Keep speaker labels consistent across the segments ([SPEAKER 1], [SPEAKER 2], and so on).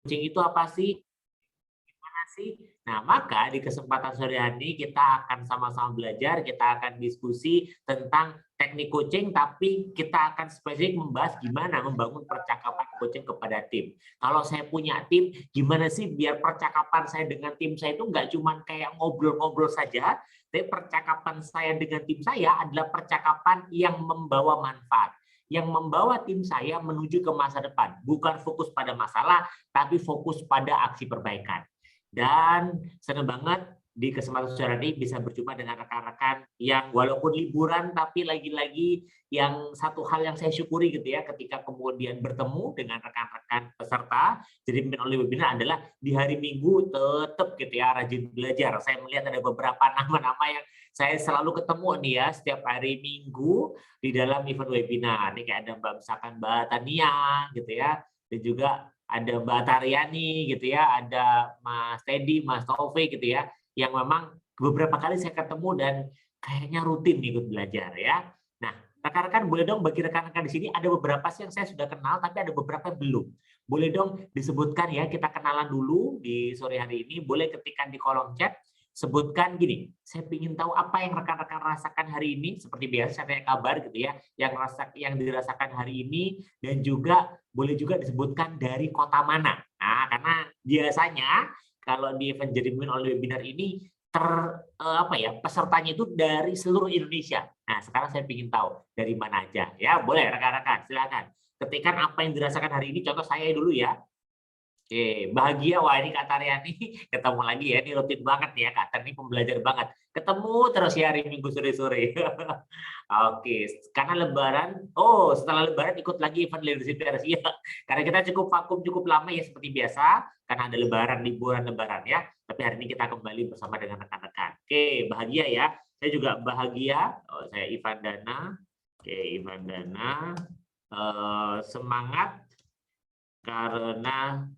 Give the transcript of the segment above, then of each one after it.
[SPEAKER 1] Coaching itu apa sih? Gimana sih? Nah, maka di kesempatan sore hari ini kita akan sama-sama belajar, kita akan diskusi tentang teknik coaching, tapi kita akan spesifik membahas gimana membangun percakapan coaching kepada tim. Kalau saya punya tim, gimana sih biar percakapan saya dengan tim saya itu nggak cuma kayak ngobrol-ngobrol saja, tapi percakapan saya dengan tim saya adalah percakapan yang membawa manfaat, yang membawa tim saya menuju ke masa depan, bukan fokus pada masalah, tapi fokus pada aksi perbaikan. Dan senang banget di kesempatan sore ini bisa berjumpa dengan rekan-rekan yang walaupun liburan, tapi lagi-lagi yang satu hal yang saya syukuri gitu ya, ketika kemudian bertemu dengan rekan-rekan peserta jadi pimpin oleh webinar adalah di hari Minggu tetap gitu ya rajin belajar. Saya melihat ada beberapa nama-nama yang saya selalu ketemu nih ya setiap hari Minggu di dalam event webinar. Ini kayak ada misalkan Mbak Tania gitu ya, dan juga ada Mbak Taryani gitu ya, ada Mas Teddy, Mas Taufik gitu ya, yang memang beberapa kali saya ketemu dan kayaknya rutin ikut belajar ya. Nah, rekan-rekan boleh dong bagi rekan-rekan di sini ada beberapa sih yang saya sudah kenal, tapi ada beberapa yang belum. Boleh dong disebutkan ya, kita kenalan dulu di sore hari ini, boleh ketikkan di kolom chat, sebutkan gini, saya ingin tahu apa yang rekan-rekan rasakan hari ini, seperti biasa saya tanya kabar gitu ya, yang dirasakan hari ini, dan juga boleh juga disebutkan dari kota mana. Nah, karena biasanya kalau di event jadi pimpin oleh webinar ini pesertanya itu dari seluruh Indonesia. Nah, sekarang saya ingin tahu dari mana aja. Ya, boleh rekan-rekan, silakan. Ketikkan apa yang dirasakan hari ini. Contoh saya dulu ya. Oke, bahagia. Wah, ini Kak Taryani ketemu lagi ya. Ini rutin banget nih ya, Kak Taryani pembelajar banget. Ketemu terus ya hari Minggu sore-sore. Oke, karena Lebaran. Oh, setelah Lebaran ikut lagi event leadership ya. Karena kita cukup vakum cukup lama ya seperti biasa. Karena ada Lebaran, liburan Lebaran ya. Tapi hari ini kita kembali bersama dengan rekan-rekan. Oke, bahagia ya. Saya juga bahagia. Oh, saya Ivan Dana. Oke, Ivan Dana. Semangat karena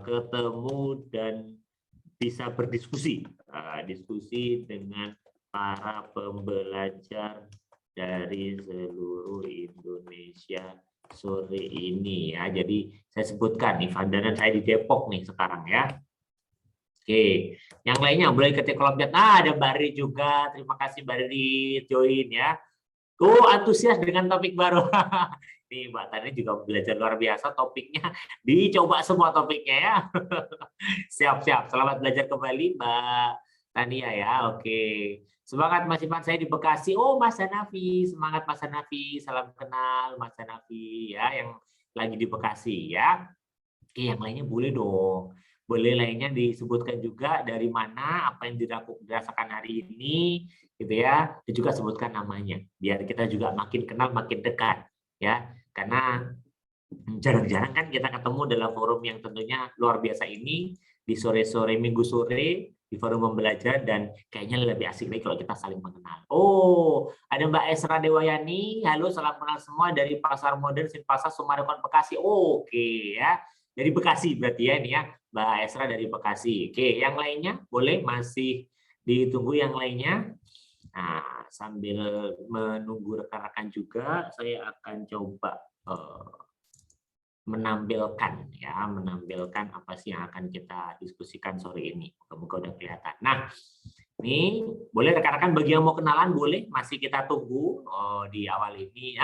[SPEAKER 1] ketemu dan bisa berdiskusi, diskusi dengan para pembelajar dari seluruh Indonesia sore ini ya. Jadi saya sebutkan nih, Vandana saya di Depok nih sekarang ya. Oke, yang lainnya boleh ketik kolom chat. Nah, ada Mbak Ri juga. Terima kasih Mbak Ri join ya. Antusias dengan topik baru. Nih Mbak Tani juga belajar luar biasa topiknya. Dicoba semua topiknya ya. Siap-siap. Selamat belajar kembali Mbak Tania ya. Oke. Semangat Mas Ivan, saya di Bekasi. Oh Mas Hanafi, semangat Mas Hanafi. Salam kenal Mas Hanafi ya yang lagi di Bekasi ya. Oke, yang lainnya boleh dong. Boleh lainnya disebutkan juga dari mana, apa yang dirasakan hari ini, gitu ya. Dan juga sebutkan namanya, biar kita juga makin kenal, makin dekat, ya. Karena jarang-jarang kan kita ketemu dalam forum yang tentunya luar biasa ini, di sore-sore, minggu sore, di forum pembelajaran, dan kayaknya lebih asik lagi kalau kita saling mengenal. Oh, ada Mbak Esra Dewayani. Halo, salam kenal semua dari Pasar Modern, Sinpasar, Sumarekon, Bekasi. Oke, ya. Dari Bekasi berarti ya ini ya, Mbak Esra dari Bekasi. Oke, yang lainnya boleh masih ditunggu yang lainnya. Nah, sambil menunggu rekan-rekan juga, saya akan coba menampilkan apa sih yang akan kita diskusikan sore ini. Moga-moga udah kelihatan. Nah, ini boleh rekan-rekan bagi yang mau kenalan boleh, masih kita tunggu di awal ini.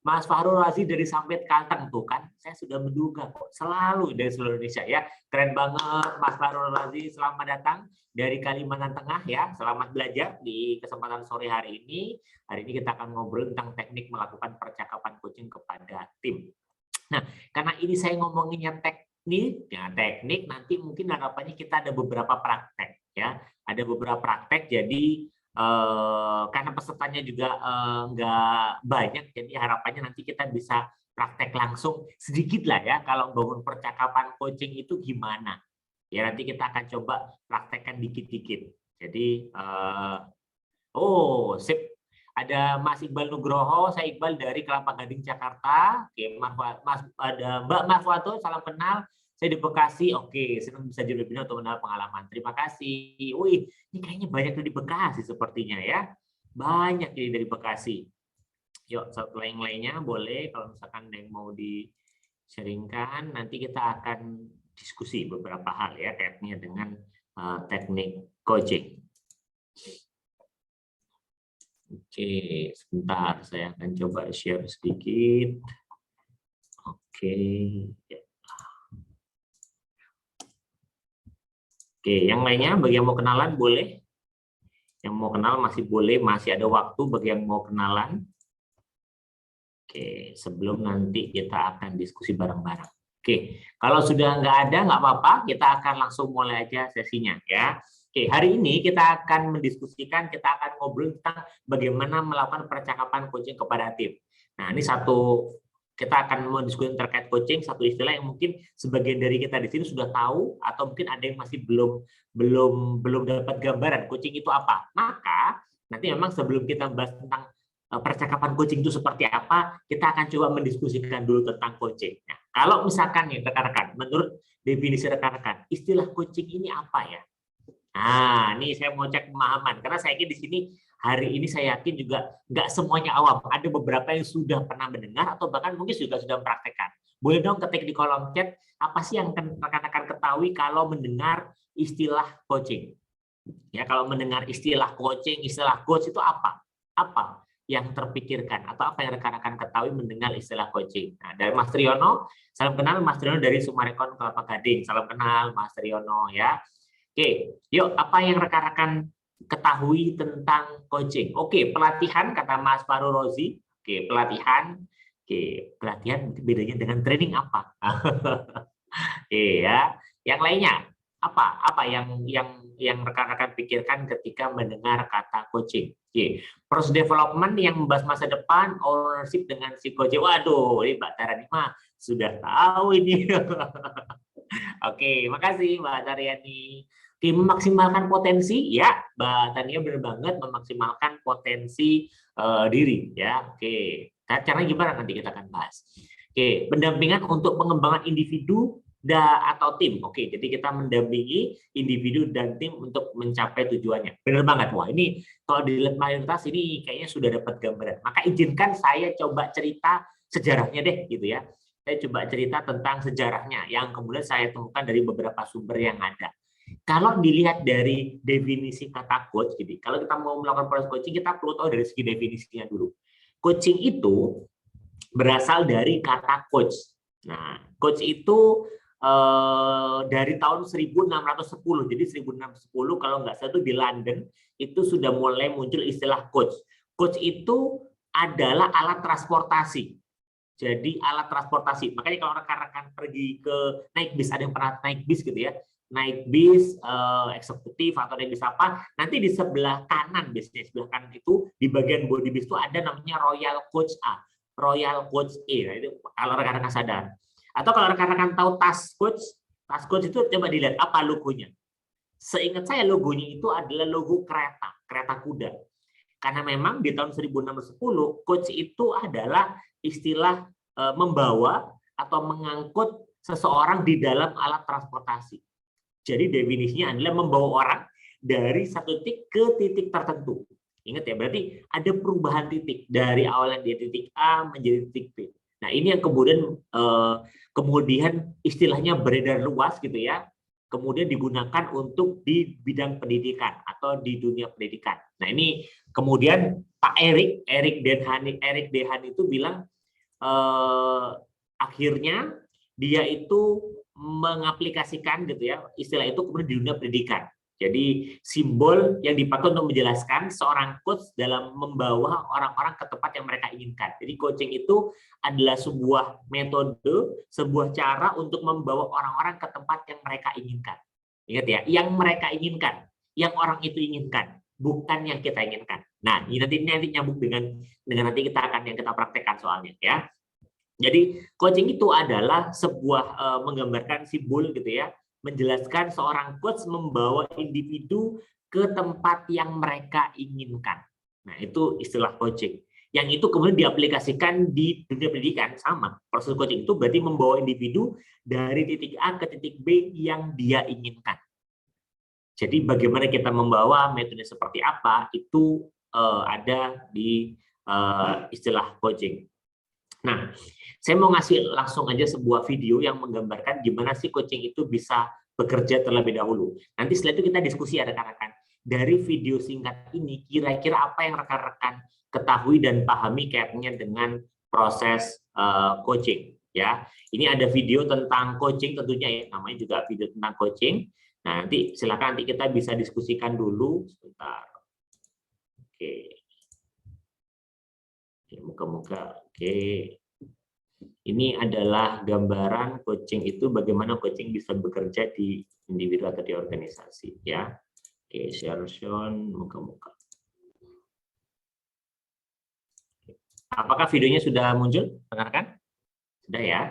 [SPEAKER 1] Mas Fahrul Razi dari Sampit Kalteng tuh kan, saya sudah menduga kok selalu dari seluruh Indonesia ya. Keren banget Mas Fahrul Razi, selamat datang dari Kalimantan Tengah ya. Selamat belajar di kesempatan sore hari ini. Hari ini kita akan ngobrol tentang teknik melakukan percakapan coaching kepada tim. Nah, karena ini saya ngomonginnya teknik, ya teknik nanti mungkin harapannya kita ada beberapa praktek ya, ada beberapa praktek. Jadi karena pesertanya juga nggak banyak, jadi harapannya nanti kita bisa praktek langsung sedikit lah ya. Kalau bangun percakapan coaching itu gimana? Ya nanti kita akan coba praktekkan dikit-dikit. Jadi sip. Ada Mas Iqbal Nugroho, saya Iqbal dari Kelapa Gading, Jakarta. Oke, ada Mbak Marwato, salam kenal. Saya di Bekasi. Oke, senang bisa jadi webinar untuk mendapat pengalaman. Terima kasih. Wih, ini kayaknya banyak dari Bekasi sepertinya ya. Banyak jadi dari Bekasi. Yuk, satu yang lainnya boleh kalau misalkan yang mau di sharingkan, nanti kita akan diskusi beberapa hal ya kaitannya dengan teknik coaching. Oke, sebentar saya akan coba share sedikit. Oke. Oke, yang lainnya bagi yang mau kenalan boleh. Yang mau kenal masih boleh, masih ada waktu bagi yang mau kenalan. Oke, sebelum nanti kita akan diskusi bareng-bareng. Oke, kalau sudah nggak ada, nggak apa-apa, kita akan langsung mulai aja sesinya ya. Oke, hari ini kita akan mendiskusikan, kita akan ngobrol tentang bagaimana melakukan percakapan coaching kepada tim. Nah, ini kita akan mendiskusikan terkait coaching, satu istilah yang mungkin sebagian dari kita di sini sudah tahu, atau mungkin ada yang masih belum dapat gambaran coaching itu apa. Maka nanti memang sebelum kita bahas tentang percakapan coaching itu seperti apa, kita akan coba mendiskusikan dulu tentang coaching. Nah, kalau misalkan nih rekan-rekan, menurut definisi rekan-rekan, istilah coaching ini apa ya? Nah, ini saya mau cek pemahaman, karena saya yakin di sini hari ini saya yakin juga nggak semuanya awam. Ada beberapa yang sudah pernah mendengar atau bahkan mungkin sudah mempraktekkan. Boleh dong ketik di kolom chat, apa sih yang rekan-rekan ketahui kalau mendengar istilah coaching? Ya, kalau mendengar istilah coaching, istilah coach itu apa? Apa yang terpikirkan atau apa yang rekan-rekan ketahui mendengar istilah coaching? Nah, dari Mas Triyono, salam kenal Mas Triyono dari Sumarekon Kelapa Gading. Salam kenal Mas Triyono ya. Oke, yuk apa yang rekan-rekan ketahui tentang coaching? Oke, pelatihan kata Mas Faru Rozi. Oke, pelatihan. Oke, pelatihan bedanya dengan training apa? Oke ya. Yang lainnya apa yang rekan-rekan pikirkan ketika mendengar kata coaching? Oke, proses development yang membahas masa depan, ownership dengan si coaching. Waduh, ini Mbak Tarani mah sudah tahu ini. Oke, makasih Mbak Taryani. Oke, memaksimalkan potensi, ya Mbak Tania benar banget memaksimalkan potensi diri, ya. Oke, caranya gimana nanti kita akan bahas. Oke, pendampingan untuk pengembangan individu atau tim. Oke, jadi kita mendampingi individu dan tim untuk mencapai tujuannya. Benar banget, wah ini kalau dilihat mayoritas ini kayaknya sudah dapat gambaran. Maka izinkan saya coba cerita sejarahnya deh, gitu ya. Saya coba cerita tentang sejarahnya yang kemudian saya temukan dari beberapa sumber yang ada. Kalau dilihat dari definisi kata coach, gitu. Kalau kita mau melakukan proses coaching, kita perlu tahu dari segi definisinya dulu. Coaching itu berasal dari kata coach. Nah, coach itu dari tahun 1610. Jadi 1610 kalau nggak salah itu di London itu sudah mulai muncul istilah coach. Coach itu adalah alat transportasi. Jadi alat transportasi. Makanya kalau rekan-rekan pergi ke naik bis, ada yang pernah naik bis gitu ya, naik bis eksekutif atau naik bis apa, nanti di sebelah kanan biasanya, sebelah kanan itu di bagian bodi bis itu ada namanya Royal Coach A, Royal Coach E. Nah, itu kalau rekan-rekan sadar. Atau kalau rekan-rekan tahu tas coach itu coba dilihat apa logonya. Seingat saya logonya itu adalah logo kereta kuda. Karena memang di tahun 1610 coach itu adalah istilah membawa atau mengangkut seseorang di dalam alat transportasi. Jadi definisinya adalah membawa orang dari satu titik ke titik tertentu. Ingat ya, berarti ada perubahan titik dari awalnya di titik A menjadi titik B. Nah, ini yang kemudian istilahnya beredar luas gitu ya. Kemudian digunakan untuk di bidang pendidikan atau di dunia pendidikan. Nah, ini kemudian Pak Erik Dehan itu bilang akhirnya dia itu mengaplikasikan gitu ya istilah itu kemudian di dunia pendidikan. Jadi simbol yang dipakai untuk menjelaskan seorang coach dalam membawa orang-orang ke tempat yang mereka inginkan. Jadi coaching itu adalah sebuah metode, sebuah cara untuk membawa orang-orang ke tempat yang mereka inginkan. Ingat ya, yang mereka inginkan, yang orang itu inginkan, bukan yang kita inginkan. Nah, ini nanti nyambung dengan nanti yang kita praktekkan soalnya ya. Jadi coaching itu adalah sebuah menggambarkan simbol gitu ya, menjelaskan seorang coach membawa individu ke tempat yang mereka inginkan. Nah, itu istilah coaching. Yang itu kemudian diaplikasikan di dunia pendidikan sama. Proses coaching itu berarti membawa individu dari titik A ke titik B yang dia inginkan. Jadi bagaimana kita membawa metode seperti apa itu ada di istilah coaching. Nah, saya mau ngasih langsung aja sebuah video yang menggambarkan gimana sih coaching itu bisa bekerja terlebih dahulu. Nanti setelah itu kita diskusi ya rekan-rekan. Dari video singkat ini, kira-kira apa yang rekan-rekan ketahui dan pahami kaitannya dengan proses coaching. Ya, ini ada video tentang coaching tentunya ya, namanya juga video tentang coaching. Nah, nanti silakan nanti kita bisa diskusikan dulu sebentar. Oke. Moga-moga oke. Ini adalah gambaran coaching itu bagaimana coaching bisa bekerja di individu atau di organisasi ya. Oke, share sound moga-moga. Apakah videonya sudah muncul, rekan-rekan? Sudah ya?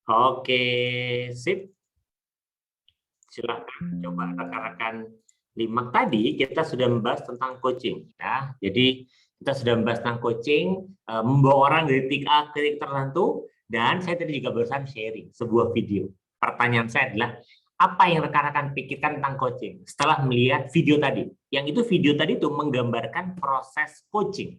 [SPEAKER 1] Oke, sip. Silahkan coba rekan-rekan limak tadi kita sudah membahas tentang coaching ya. Jadi kita sudah membahas tentang coaching, membawa orang dari titik A ke titik tertentu, dan saya tadi juga barusan sharing sebuah video. Pertanyaan saya adalah apa yang rekan-rekan pikirkan tentang coaching setelah melihat video tadi? Yang itu video tadi itu menggambarkan proses coaching.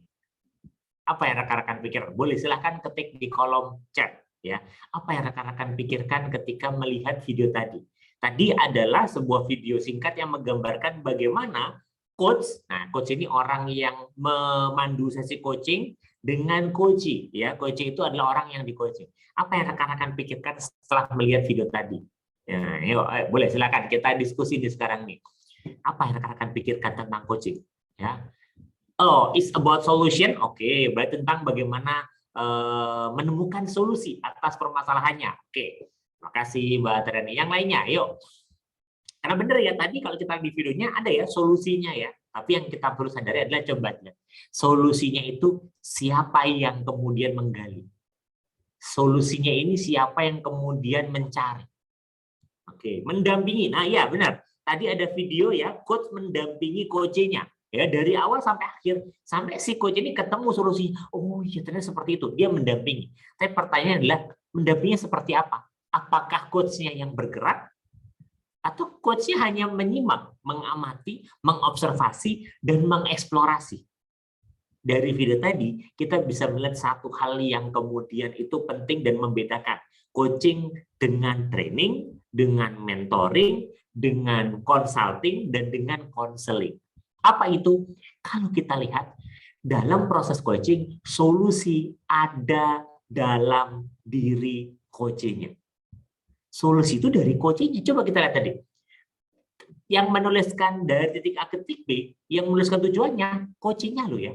[SPEAKER 1] Apa yang rekan-rekan pikir? Boleh silahkan ketik di kolom chat ya. Apa yang rekan-rekan pikirkan ketika melihat video tadi? Tadi adalah sebuah video singkat yang menggambarkan bagaimana coach, nah coach ini orang yang memandu sesi coaching dengan coaching ya. Coaching itu adalah orang yang di coaching. Apa yang rekan-rekan pikirkan setelah melihat video tadi? Ya, yuk, boleh silakan kita diskusi nih sekarang nih. Apa yang rekan-rekan pikirkan tentang coaching? Ya, oh, it's about solution. Oke, berarti tentang bagaimana menemukan solusi atas permasalahannya. Oke, makasih Mbak Terani. Yang lainnya, yuk. Karena benar ya tadi kalau kita di videonya ada ya solusinya ya. Tapi yang kita perlu sadari adalah coba solusinya itu siapa yang kemudian menggali. Solusinya ini siapa yang kemudian mencari. Oke, mendampingi. Nah, ya benar. Tadi ada video ya, coach mendampingi coachnya. Ya, dari awal sampai akhir, sampai si coach ini ketemu solusi. Oh, iya ternyata seperti itu. Dia mendampingi. Tapi pertanyaannya adalah, mendampinginya seperti apa? Apakah coachnya yang bergerak? Atau coachnya hanya menyimak, mengamati, mengobservasi, dan mengeksplorasi? Dari video tadi, kita bisa melihat satu hal yang kemudian itu penting dan membedakan coaching dengan training, dengan mentoring, dengan consulting, dan dengan counseling. Apa itu? Kalau kita lihat, dalam proses coaching, solusi ada dalam diri coachingnya. Solusi itu dari coachingnya. Coba kita lihat tadi. Yang menuliskan dari titik A ke titik B, yang menuliskan tujuannya, coachingnya loh ya.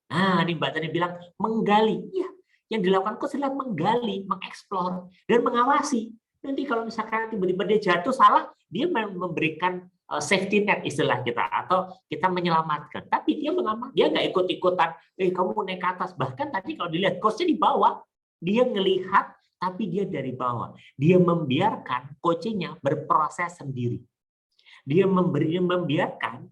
[SPEAKER 1] Nah, ini Mbak tadi bilang menggali. Ya, yang dilakukan coach adalah menggali, mengeksplor, dan mengawasi. Nanti kalau misalkan tiba-tiba dia jatuh salah, dia memberikan safety net istilah kita, atau kita menyelamatkan. Tapi dia mengamat, dia nggak ikut-ikutan, kamu naik ke atas. Bahkan tadi kalau dilihat coachnya di bawah, dia ngelihat, tapi dia dari bawah. Dia membiarkan coachnya berproses sendiri. Dia membiarkan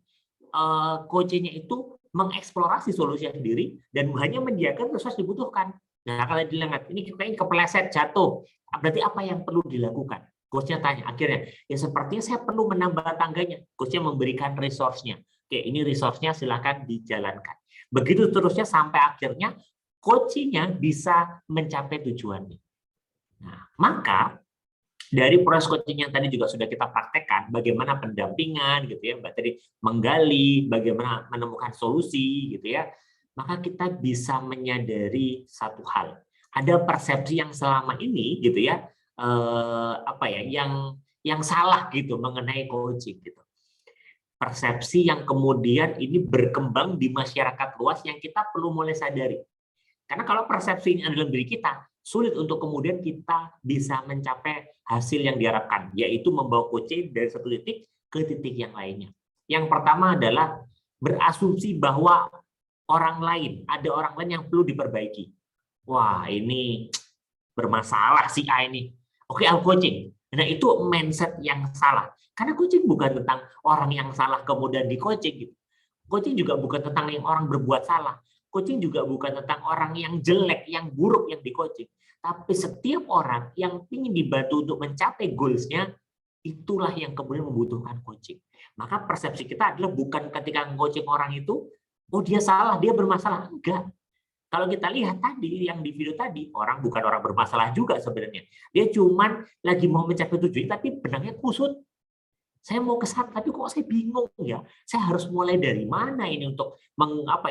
[SPEAKER 1] coachnya itu mengeksplorasi solusi sendiri dan hanya menjaga proses dibutuhkan. Nah, kalau dilihat ini kayaknya kepeleset jatuh, berarti apa yang perlu dilakukan? Coachnya tanya, akhirnya, ya sepertinya saya perlu menambah tangganya. Coachnya memberikan resource-nya. Oke, ini resource-nya silakan dijalankan. Begitu terusnya sampai akhirnya coachnya bisa mencapai tujuannya. Nah, maka dari proses coaching yang tadi juga sudah kita praktekkan, bagaimana pendampingan gitu ya, Mbak tadi menggali, bagaimana menemukan solusi gitu ya, maka kita bisa menyadari satu hal, ada persepsi yang selama ini gitu ya, yang salah gitu mengenai coaching gitu. Persepsi yang kemudian ini berkembang di masyarakat luas yang kita perlu mulai sadari. Karena kalau persepsi ini ada dalam diri kita, sulit untuk kemudian kita bisa mencapai hasil yang diharapkan, yaitu membawa coaching dari satu titik ke titik yang lainnya. Yang pertama adalah berasumsi bahwa ada orang lain yang perlu diperbaiki. Wah, ini bermasalah si A ini. Oke, aku coaching. Nah, itu mindset yang salah. Karena coaching bukan tentang orang yang salah kemudian di coaching. Coaching juga bukan tentang yang orang berbuat salah. Coaching juga bukan tentang orang yang jelek, yang buruk yang di coaching. Tapi setiap orang yang ingin dibantu untuk mencapai goals-nya, itulah yang kemudian membutuhkan coaching. Maka persepsi kita adalah bukan ketika coaching orang itu, oh dia salah, dia bermasalah. Enggak. Kalau kita lihat tadi, yang di video tadi, bukan orang bermasalah juga sebenarnya. Dia cuman lagi mau mencapai tujuan, tapi benangnya kusut. Saya mau ke sana, tapi kok saya bingung ya. Saya harus mulai dari mana ini untuk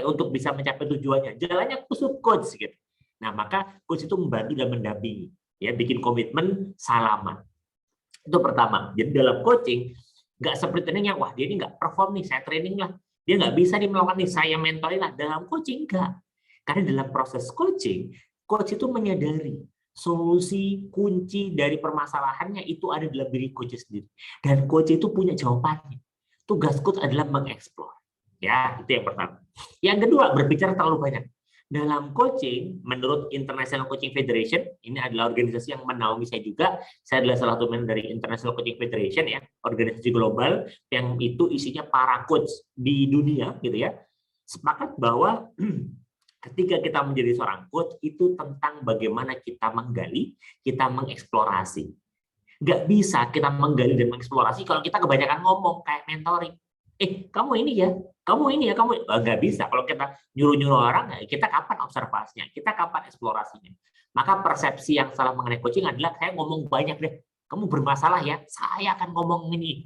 [SPEAKER 1] untuk bisa mencapai tujuannya. Jalannya kusut coach gitu. Nah, maka coach itu membantu dan mendampingi, ya, bikin komitmen salaman. Itu pertama. Jadi dalam coaching nggak seperti trainingnya, wah dia ini nggak perform nih, saya training lah. Dia nggak bisa melakukan nih, saya mentoring lah. Dalam coaching enggak. Karena dalam proses coaching, coach itu menyadari solusi kunci dari permasalahannya itu ada dalam diri coach sendiri, dan coach itu punya jawabannya. Tugas coach adalah mengeksplor. Ya, itu yang pertama. Yang kedua, berbicara terlalu banyak. Dalam coaching, menurut International Coaching Federation, ini adalah organisasi yang menaungi saya juga. Saya adalah salah satu member dari International Coaching Federation, ya, organisasi global yang itu isinya para coach di dunia, gitu ya. Sepakat bahwa ketika kita menjadi seorang coach, itu tentang bagaimana kita menggali, kita mengeksplorasi. Nggak bisa kita menggali dan mengeksplorasi kalau kita kebanyakan ngomong kayak mentoring. Kamu ini ya, kamu ini ya, kamu nggak bisa. Kalau kita nyuruh-nyuruh orang, kita kapan observasinya, kita kapan eksplorasinya. Maka persepsi yang salah mengenai coaching adalah saya ngomong banyak deh. Kamu bermasalah ya, saya akan ngomong ini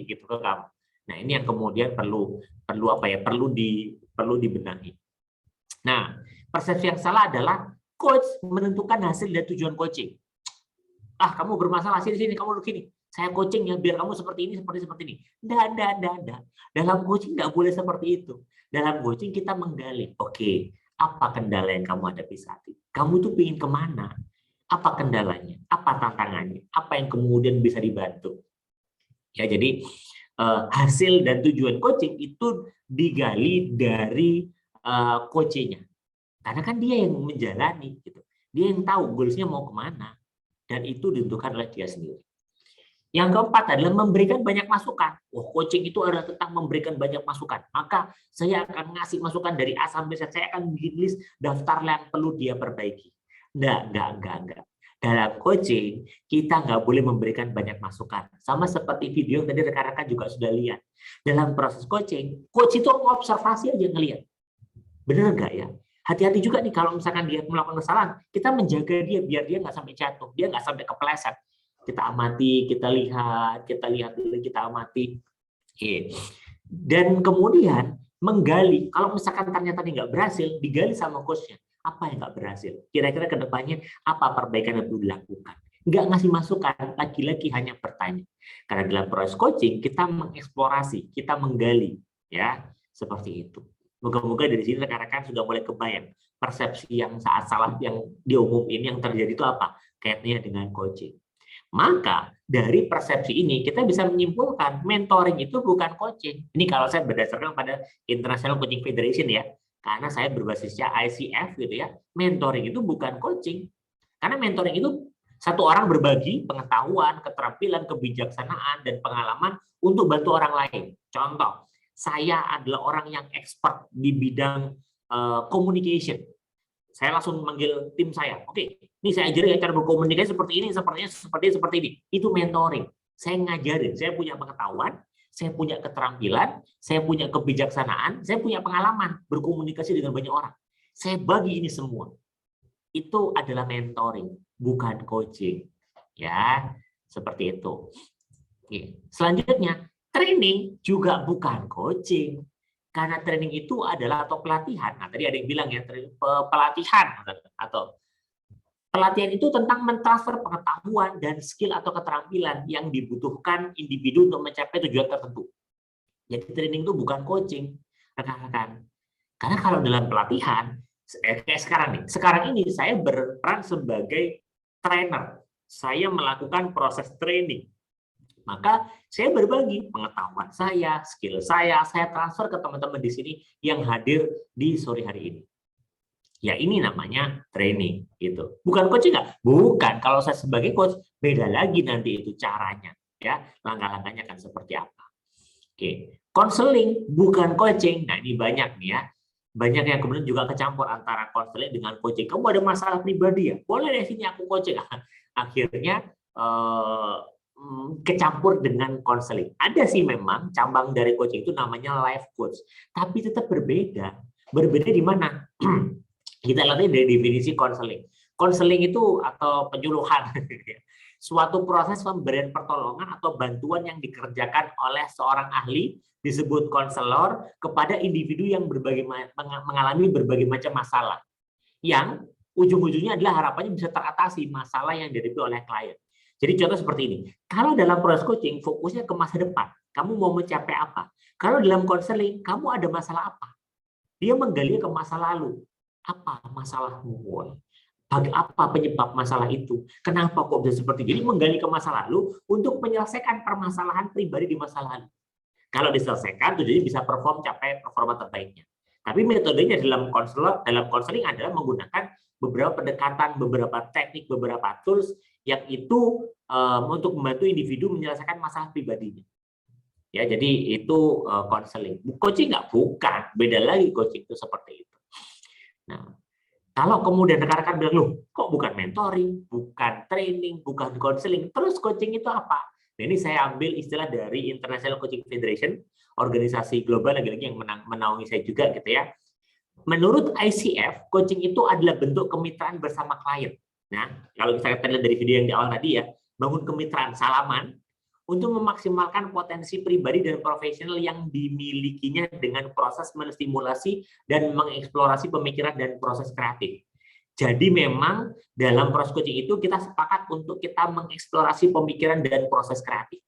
[SPEAKER 1] gitu ke kamu. Nah, ini yang kemudian perlu dibenahi. Nah, persepsi yang salah adalah coach menentukan hasil dan tujuan coaching. Ah, kamu bermasalah sini, kamu begini. Saya coaching ya biar kamu seperti ini, seperti ini. Enggak. Dalam coaching enggak boleh seperti itu. Dalam coaching kita menggali, oke, apa kendala yang kamu hadapi saat ini? Kamu tuh ingin kemana? Apa kendalanya? Apa tantangannya? Apa yang kemudian bisa dibantu? Ya, jadi hasil dan tujuan coaching itu digali dari coachnya. Karena kan dia yang menjalani, gitu. Dia yang tahu goalsnya mau kemana, dan itu ditentukan oleh dia sendiri. Yang keempat adalah memberikan banyak masukan. Coaching itu adalah tentang memberikan banyak masukan. Maka saya akan ngasih masukan dari A sampai Z. Saya akan bikin list daftar yang perlu dia perbaiki. Enggak. Dalam coaching, kita nggak boleh memberikan banyak masukan. Sama seperti video yang tadi rekan-rekan juga sudah lihat. Dalam proses coaching, coach itu observasi aja ngelihat. Benar nggak ya? Hati-hati juga nih kalau misalkan dia melakukan kesalahan, kita menjaga dia biar dia nggak sampai jatuh, dia nggak sampai kepleset. Kita amati, kita lihat dulu, kita amati. Dan kemudian menggali, kalau misalkan ternyata dia nggak berhasil, digali sama coachnya. Apa yang nggak berhasil? Kira-kira ke depannya apa perbaikan yang perlu dilakukan? Nggak ngasih masukan, lagi-lagi hanya bertanya. Karena dalam proses coaching, kita mengeksplorasi, kita menggali. Ya, seperti itu. Moga-moga dari sini rekan-rekan sudah mulai kebayang persepsi yang saat salah yang diumumin yang terjadi itu apa? Kaitannya dengan coaching. Maka dari persepsi ini kita bisa menyimpulkan mentoring itu bukan coaching. Ini kalau saya berdasarkan pada International Coaching Federation ya, karena saya berbasisnya ICF gitu ya. Mentoring itu bukan coaching. Karena mentoring itu satu orang berbagi pengetahuan, keterampilan, kebijaksanaan, dan pengalaman untuk bantu orang lain. Contoh, saya adalah orang yang expert di bidang communication. Saya langsung manggil tim saya. Oke, ini saya ajarin cara berkomunikasi seperti ini, seperti ini. Itu mentoring. Saya ngajarin, saya punya pengetahuan, saya punya keterampilan, saya punya kebijaksanaan, saya punya pengalaman berkomunikasi dengan banyak orang. Saya bagi ini semua. Itu adalah mentoring, bukan coaching. Ya, seperti itu. Oke. Selanjutnya, training juga bukan coaching. Karena training itu adalah atau pelatihan. Nah, tadi ada yang bilang ya, pelatihan atau pelatihan itu tentang mentransfer pengetahuan dan skill atau keterampilan yang dibutuhkan individu untuk mencapai tujuan tertentu. Jadi training itu bukan coaching, rekan-rekan. Karena kalau dalam pelatihan, kayak sekarang ini saya berperan sebagai trainer. Saya melakukan proses training. Maka saya berbagi pengetahuan saya, skill saya transfer ke teman-teman di sini yang hadir di sore hari ini. Ya ini namanya training gitu. Bukan coaching nggak? Bukan. Kalau saya sebagai coach beda lagi nanti itu caranya. Ya langkah-langkahnya akan seperti apa. Oke, konseling bukan coaching. Nah ini banyak nih ya. Banyak yang kemudian juga kecampur antara konseling dengan coaching. Kamu ada masalah pribadi ya? Boleh deh sini aku coaching. Akhirnya kecampur dengan konseling. Ada sih memang cabang dari coaching itu namanya life coach, tapi tetap berbeda. Berbeda di mana? Kita lihat dari definisi konseling. Konseling itu atau penyuluhan, suatu proses pemberian pertolongan atau bantuan yang dikerjakan oleh seorang ahli disebut konselor kepada individu yang mengalami berbagai macam masalah, yang ujung-ujungnya adalah harapannya bisa teratasi masalah yang dihadapi oleh klien. Jadi contoh seperti ini, kalau dalam proses coaching fokusnya ke masa depan, kamu mau mencapai apa? Kalau dalam konseling, kamu ada masalah apa? Dia menggali ke masa lalu. Apa masalahmu? Apa penyebab masalah itu? Kenapa kok bisa seperti ini? Jadi menggali ke masa lalu untuk menyelesaikan permasalahan pribadi di masa lalu. Kalau diselesaikan, tujuannya bisa capai performa terbaiknya. Tapi metodenya dalam konseling adalah menggunakan beberapa pendekatan, beberapa teknik, beberapa tools yang itu untuk membantu individu menyelesaikan masalah pribadinya. Ya, jadi itu konseling. Coaching nggak? Bukan. Beda lagi coaching itu seperti itu. Nah, kalau kemudian rekan-rekan bilang, loh, kok bukan mentoring, bukan training, bukan konseling, terus coaching itu apa? Nah, ini saya ambil istilah dari International Coaching Federation, organisasi global lagi-lagi yang menaungi saya juga gitu ya. Menurut ICF, coaching itu adalah bentuk kemitraan bersama klien. Nah, kalau kita lihat dari video yang di awal tadi ya, bangun kemitraan, salaman, untuk memaksimalkan potensi pribadi dan profesional yang dimilikinya dengan proses menstimulasi dan mengeksplorasi pemikiran dan proses kreatif. Jadi memang dalam proses coaching itu kita sepakat untuk kita mengeksplorasi pemikiran dan proses kreatif.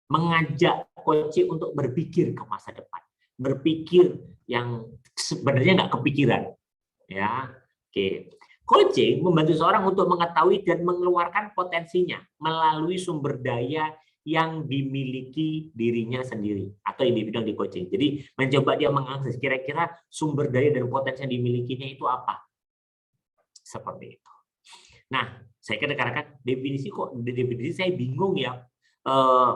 [SPEAKER 1] Mengajak coaching untuk berpikir ke masa depan. Berpikir yang sebenarnya nggak kepikiran. Ya, oke. Coaching membantu seorang untuk mengetahui dan mengeluarkan potensinya melalui sumber daya yang dimiliki dirinya sendiri atau yang dibilang di coaching. Jadi mencoba dia mengakses kira-kira sumber daya dan potensi yang dimilikinya itu apa. Seperti itu. Nah, saya kira rekan-rekan definisi saya bingung ya.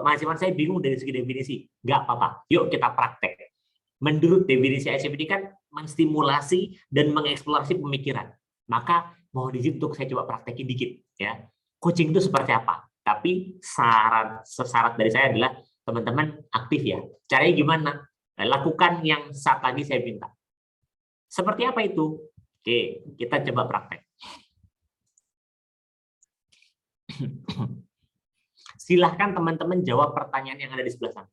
[SPEAKER 1] Mahasiswa saya bingung dari segi definisi. Nggak apa-apa. Yuk kita praktek. Menurut definisi ICF ini kan menstimulasi dan mengeksplorasi pemikiran. Maka mohon izin untuk saya coba praktekin dikit ya. Coaching itu seperti apa? Tapi syarat dari saya adalah teman-teman aktif ya. Caranya gimana? Lakukan yang saat lagi saya minta. Seperti apa itu? Oke, kita coba praktek. Silahkan teman-teman jawab pertanyaan yang ada di sebelah sana.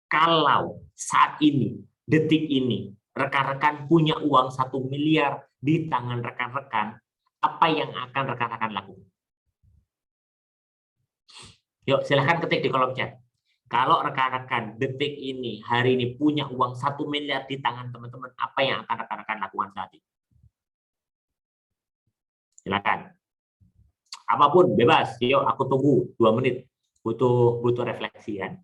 [SPEAKER 1] Kalau saat ini, detik ini, rekan-rekan punya uang 1 miliar di tangan rekan-rekan, apa yang akan rekan-rekan lakukan? Yuk, silahkan ketik di kolom chat. Kalau rekan-rekan detik ini, hari ini punya uang 1 miliar di tangan teman-teman, apa yang akan rekan-rekan lakukan saat ini? Silakan. Apapun, bebas. Yuk, aku tunggu 2 menit. Butuh refleksian.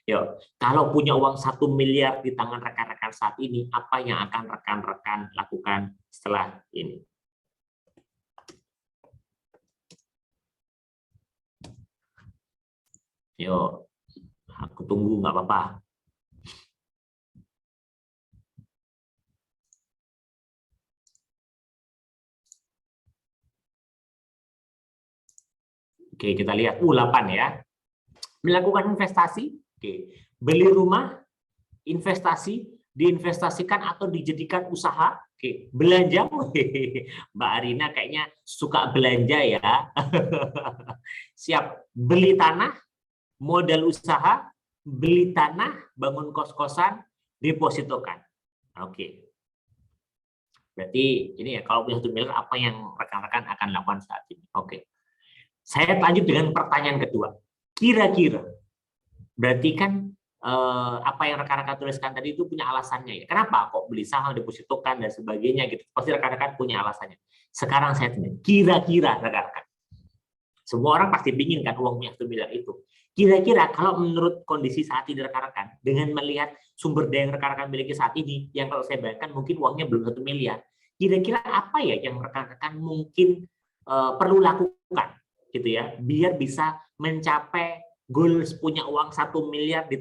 [SPEAKER 1] Yuk, kalau punya uang 1 miliar di tangan rekan-rekan saat ini, apa yang akan rekan-rekan lakukan setelah ini? Yuk, aku tunggu, nggak apa-apa. Oke, kita lihat. 8 ya. Melakukan investasi. Oke. Beli rumah, investasi, diinvestasikan atau dijadikan usaha. Oke, belanja. Mbak Arina kayaknya suka belanja ya. Siap. Beli tanah, modal usaha, beli tanah, bangun kos-kosan, depositokan. Oke. Berarti ini ya, kalau punya 1 miliar, apa yang rekan-rekan akan lakukan saat ini? Oke. Saya lanjut dengan pertanyaan kedua. Kira-kira, berarti kan apa yang rekan-rekan tuliskan tadi itu punya alasannya ya. Kenapa kok beli saham, depositokan dan sebagainya gitu? Pasti rekan-rekan punya alasannya. Sekarang saya tanya, kira-kira rekan-rekan, semua orang pasti pingin kan uang punya 1 miliar itu. Kira-kira kalau menurut kondisi saat ini rekan-rekan, dengan melihat sumber daya yang rekan-rekan miliki saat ini, yang kalau saya bayangkan mungkin uangnya belum 1 miliar, kira-kira apa ya yang rekan-rekan mungkin perlu lakukan gitu ya, biar bisa mencapai goals punya uang 1 miliar di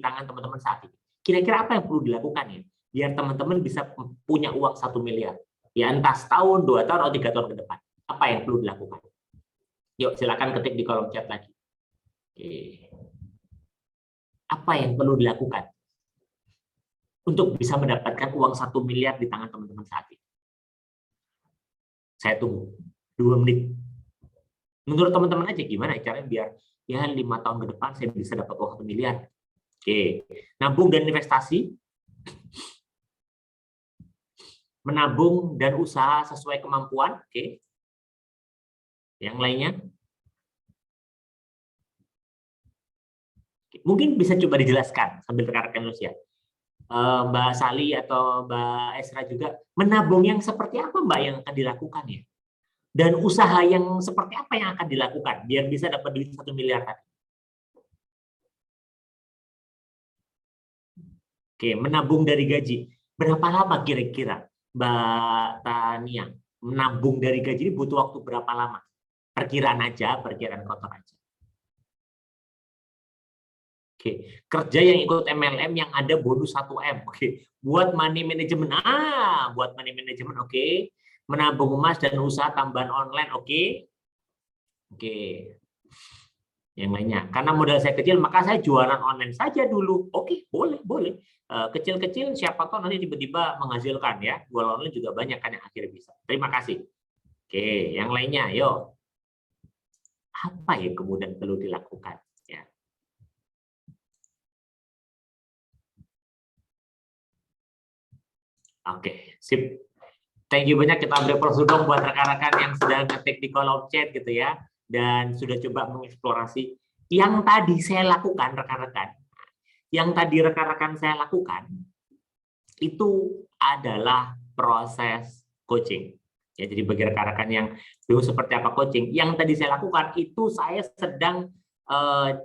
[SPEAKER 1] tangan teman-teman saat ini. Kira-kira apa yang perlu dilakukan ya, biar teman-teman bisa punya uang 1 miliar? Ya entah setahun, 2 tahun, atau 3 tahun ke depan. Apa yang perlu dilakukan? Yuk silakan ketik di kolom chat lagi. Oke. Apa yang perlu dilakukan untuk bisa mendapatkan uang 1 miliar di tangan teman-teman saat ini? Saya tunggu 2 menit. Menurut teman-teman aja gimana caranya biar ya 5 tahun ke depan saya bisa dapat uang 1 miliar. Oke, nabung dan investasi, menabung dan usaha sesuai kemampuan. Oke, yang lainnya mungkin bisa coba dijelaskan sambil rekan-rekan terus ya. Mbak Sali atau Mbak Esra juga, menabung yang seperti apa Mbak yang akan dilakukan ya? Dan usaha yang seperti apa yang akan dilakukan biar bisa dapat duit 1 miliar tadi? Oke, menabung dari gaji. Berapa lama kira-kira Mbak Tania menabung dari gaji ini butuh waktu berapa lama? Perkiraan aja, perkiraan kotor aja. Oke, kerja yang ikut MLM yang ada bonus 1M. Oke, buat money management. Buat money management. Oke. Menabung emas dan usaha tambahan online. Oke. Oke. Yang lainnya. Karena modal saya kecil, maka saya jualan online saja dulu. Oke, boleh, boleh. Kecil-kecil siapa tahu nanti tiba-tiba menghasilkan ya. Jualan online juga banyak kan yang akhirnya bisa. Terima kasih. Oke, yang lainnya, yuk. Apa yang kemudian perlu dilakukan? Ya. Oke, sip. Thank you banyak, kita beri applause dong buat rekan-rekan yang sudah ngetik di kolom chat gitu ya, dan sudah coba mengeksplorasi. Yang tadi saya lakukan rekan-rekan, itu adalah proses coaching. Ya, jadi bagi rekan-rekan yang belum seperti apa coaching, yang tadi saya lakukan itu saya sedang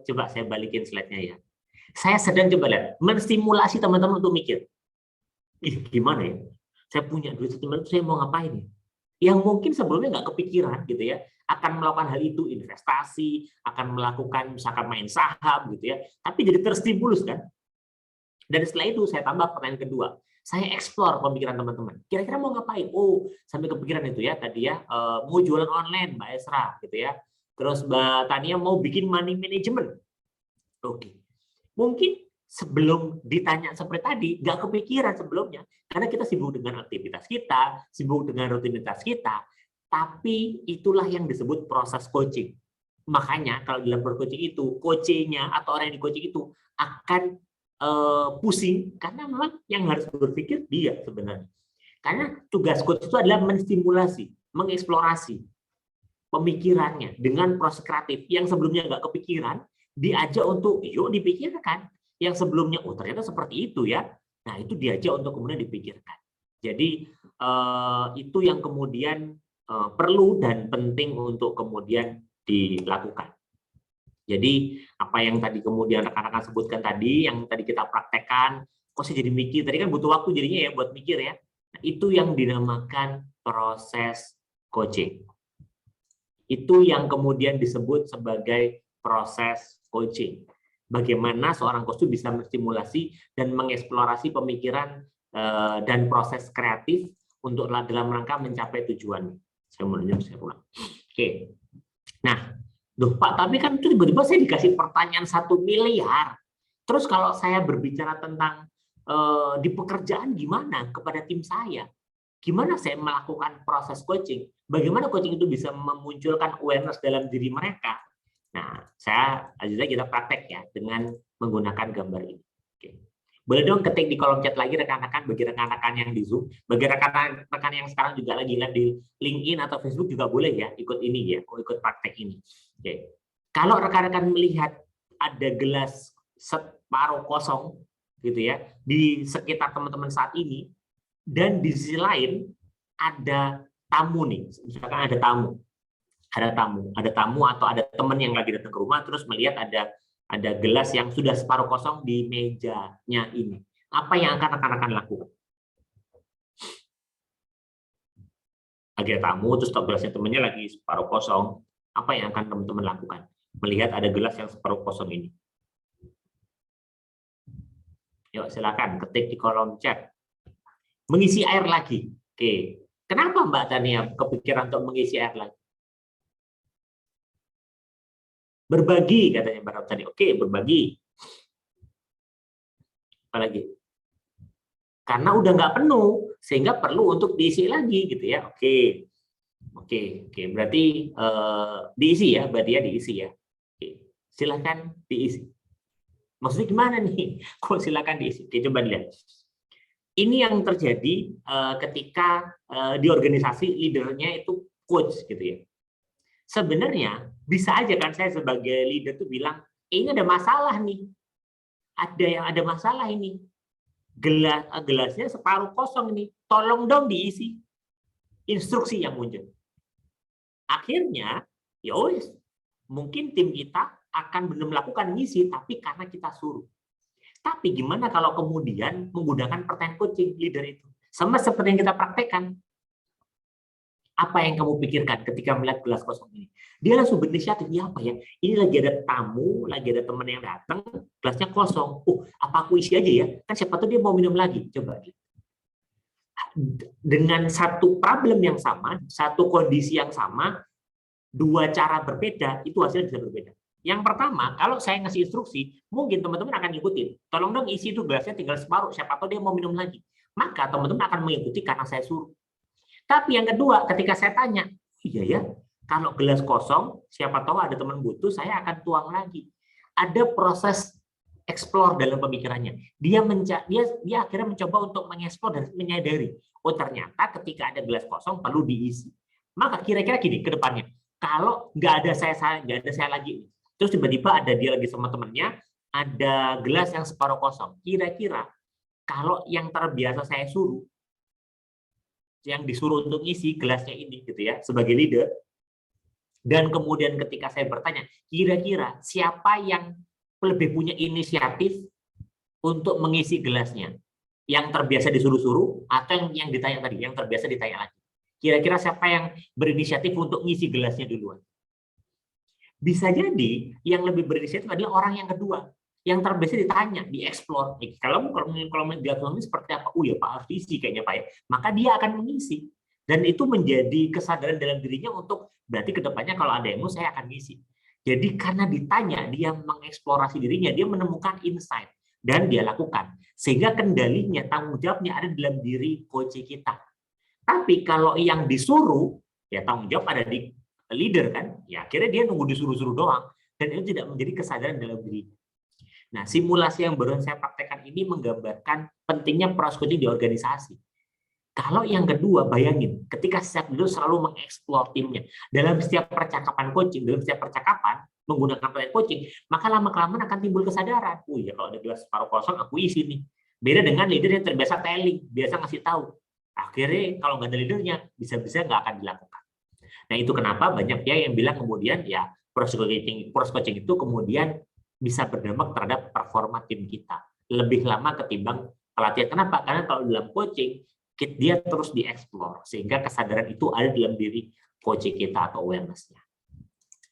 [SPEAKER 1] coba saya balikin slide-nya ya. Saya sedang coba lihat, menstimulasi teman-teman untuk mikir. Gimana ya? Saya punya duit $1 miliar, saya mau ngapain ya? Yang mungkin sebelumnya nggak kepikiran gitu ya, akan melakukan hal itu, investasi, akan melakukan misalkan main saham gitu ya, tapi jadi terstimulus kan. Dan setelah itu saya tambah pertanyaan kedua, saya explore pemikiran teman-teman. Kira-kira mau ngapain? Oh, sampai kepikiran itu ya tadi ya, mau jualan online Mbak Esra gitu ya. Terus Mbak Tania mau bikin money management. Oke. Mungkin sebelum ditanya seperti tadi, nggak kepikiran sebelumnya, karena kita sibuk dengan aktivitas kita, sibuk dengan rutinitas kita, tapi itulah yang disebut proses coaching. Makanya kalau dalam coaching itu, coachnya atau orang yang di coaching itu akan pusing, karena memang yang harus berpikir dia sebenarnya. Karena tugas coach itu adalah menstimulasi, mengeksplorasi pemikirannya dengan proses kreatif yang sebelumnya nggak kepikiran, diajak untuk yuk dipikirkan. Yang sebelumnya oh ternyata seperti itu ya. Nah, itu diajak untuk kemudian dipikirkan. Jadi itu yang kemudian perlu dan penting untuk kemudian dilakukan. Jadi apa yang tadi kemudian rekan-rekan sebutkan tadi, yang tadi kita praktekkan, kok saya jadi mikir, tadi kan butuh waktu jadinya ya buat mikir ya. Nah, itu yang dinamakan proses coaching. Itu yang kemudian disebut sebagai proses coaching. Bagaimana seorang coach itu bisa menstimulasi dan mengeksplorasi pemikiran dan proses kreatif untuk dalam rangka mencapai tujuan. Saya ulang. Oke. Nah, Pak, tapi kan itu tiba-tiba saya dikasih pertanyaan 1 miliar. Terus kalau saya berbicara tentang di pekerjaan gimana kepada tim saya? Gimana saya melakukan proses coaching? Bagaimana coaching itu bisa memunculkan awareness dalam diri mereka? Nah, kita praktek ya dengan menggunakan gambar ini. Oke. Boleh dong ketik di kolom chat lagi rekan-rekan, bagi rekan-rekan yang di Zoom, bagi rekan-rekan yang sekarang juga lagi live di LinkedIn atau Facebook juga boleh ya ikut ini ya, ikut praktek ini. Oke. Kalau rekan-rekan melihat ada gelas separuh kosong gitu ya di sekitar teman-teman saat ini, dan di sisi lain ada tamu nih, misalkan ada tamu atau ada teman yang lagi datang ke rumah terus melihat ada gelas yang sudah separuh kosong di mejanya ini. Apa yang akan rekan-rekan lakukan? Lagi ada tamu terus gelasnya temannya lagi separuh kosong, apa yang akan teman-teman lakukan? Melihat ada gelas yang separuh kosong ini. Yuk silakan ketik di kolom chat. Mengisi air lagi. Oke. Kenapa Mbak Tania kepikiran untuk mengisi air lagi? Berbagi katanya Mbak tadi. Oke, berbagi. Apalagi? Karena udah nggak penuh, sehingga perlu untuk diisi lagi gitu ya. Oke. Berarti diisi ya, berarti ya diisi ya. Oke. Silakan diisi. Maksudnya gimana nih? Kok silakan diisi? Oke, coba lihat. Ini yang terjadi ketika di organisasi leadernya itu coach gitu ya. Sebenarnya bisa aja kan saya sebagai leader tuh bilang, ini ada masalah nih. Ada masalah ini. Gelasnya separuh kosong ini. Tolong dong diisi. Instruksi yang muncul. Akhirnya, ya wis, mungkin tim kita akan belum melakukan ngisi, tapi karena kita suruh. Tapi gimana kalau kemudian menggunakan pertanyaan coaching leader itu? Sama seperti yang kita praktekkan. Apa yang kamu pikirkan ketika melihat gelas kosong ini? Dia langsung berinisiatif, ya apa ya? Ini lagi ada tamu, lagi ada teman yang datang, gelasnya kosong. Apa aku isi aja ya? Kan siapa tahu dia mau minum lagi. Coba. Dengan satu problem yang sama, satu kondisi yang sama, dua cara berbeda, itu hasilnya bisa berbeda. Yang pertama, kalau saya ngasih instruksi, mungkin teman-teman akan ngikutin. Tolong dong isi itu gelasnya tinggal separuh, siapa tahu dia mau minum lagi. Maka teman-teman akan mengikuti karena saya suruh. Tapi yang kedua, ketika saya tanya, iya ya, kalau gelas kosong, siapa tahu ada teman butuh, saya akan tuang lagi. Ada proses explore dalam pemikirannya. Dia akhirnya mencoba untuk mengeksplor dan menyadari, oh ternyata ketika ada gelas kosong perlu diisi. Maka kira-kira gini ke depannya, kalau nggak ada saya lagi, terus tiba-tiba ada dia lagi sama temennya, ada gelas yang separuh kosong. Kira-kira kalau yang terbiasa saya suruh, yang disuruh untuk isi gelasnya ini, gitu ya, sebagai leader, dan kemudian ketika saya bertanya, kira-kira siapa yang lebih punya inisiatif untuk mengisi gelasnya? Yang terbiasa disuruh-suruh atau yang ditanya tadi, yang terbiasa ditanya lagi? Kira-kira siapa yang berinisiatif untuk ngisi gelasnya duluan? Bisa jadi yang lebih berinisiatif adalah orang yang kedua, yang terbiasa ditanya, dieksplor. Kalau diakloni seperti apa? Oh ya Pak, harus diisi kayaknya Pak ya. Maka dia akan mengisi. Dan itu menjadi kesadaran dalam dirinya untuk berarti kedepannya kalau ada yang mau saya akan ngisi. Jadi karena ditanya, dia mengeksplorasi dirinya, dia menemukan insight dan dia lakukan. Sehingga kendalinya, tanggung jawabnya ada dalam diri coach kita. Tapi kalau yang disuruh, ya tanggung jawab ada di leader kan, ya akhirnya dia nunggu disuruh-suruh doang. Dan itu tidak menjadi kesadaran dalam diri. Nah, simulasi yang baru saya praktekkan ini menggambarkan pentingnya proses coaching di organisasi. Kalau yang kedua, bayangin, ketika setiap leader selalu mengeksplor timnya, dalam setiap percakapan coaching, dalam setiap percakapan, menggunakan plan coaching, maka lama-kelamaan akan timbul kesadaran. Oh ya, kalau ada gelas separuh kosong, aku isi nih. Beda dengan leader yang terbiasa telling, biasa ngasih tahu. Akhirnya kalau nggak ada leadernya, bisa-bisa nggak akan dilakukan. Nah, itu kenapa banyak ya yang bilang kemudian ya proses coaching itu kemudian bisa berdampak terhadap performa tim kita. Lebih lama ketimbang pelatihan. Kenapa? Karena kalau dalam coaching, dia terus dieksplor sehingga kesadaran itu ada dalam diri coach kita atau awareness-nya.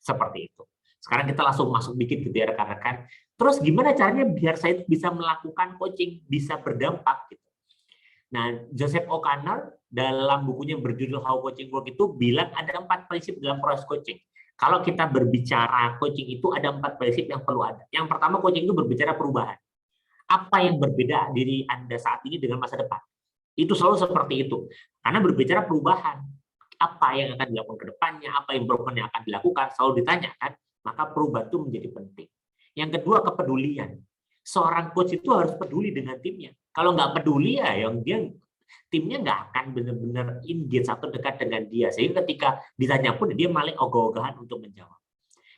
[SPEAKER 1] Seperti itu. Sekarang kita langsung masuk dikit gitu ya rekan-rekan. Terus gimana caranya biar saya bisa melakukan coaching bisa berdampak gitu. Nah, Joseph O'Connor dalam bukunya berjudul How Coaching Work itu bilang ada 4 prinsip dalam proses coaching. Kalau kita berbicara coaching itu ada 4 prinsip yang perlu ada. Yang pertama, coaching itu berbicara perubahan. Apa yang berbeda diri Anda saat ini dengan masa depan? Itu selalu seperti itu. Karena berbicara perubahan, apa yang akan dilakukan ke depannya, apa improvement yang akan dilakukan, selalu ditanyakan, maka perubahan itu menjadi penting. Yang kedua, kepedulian. Seorang coach itu harus peduli dengan timnya. Kalau nggak peduli ya, timnya nggak akan benar-benar engage atau dekat dengan dia. Sehingga ketika ditanya pun dia malah ogah-ogahan untuk menjawab.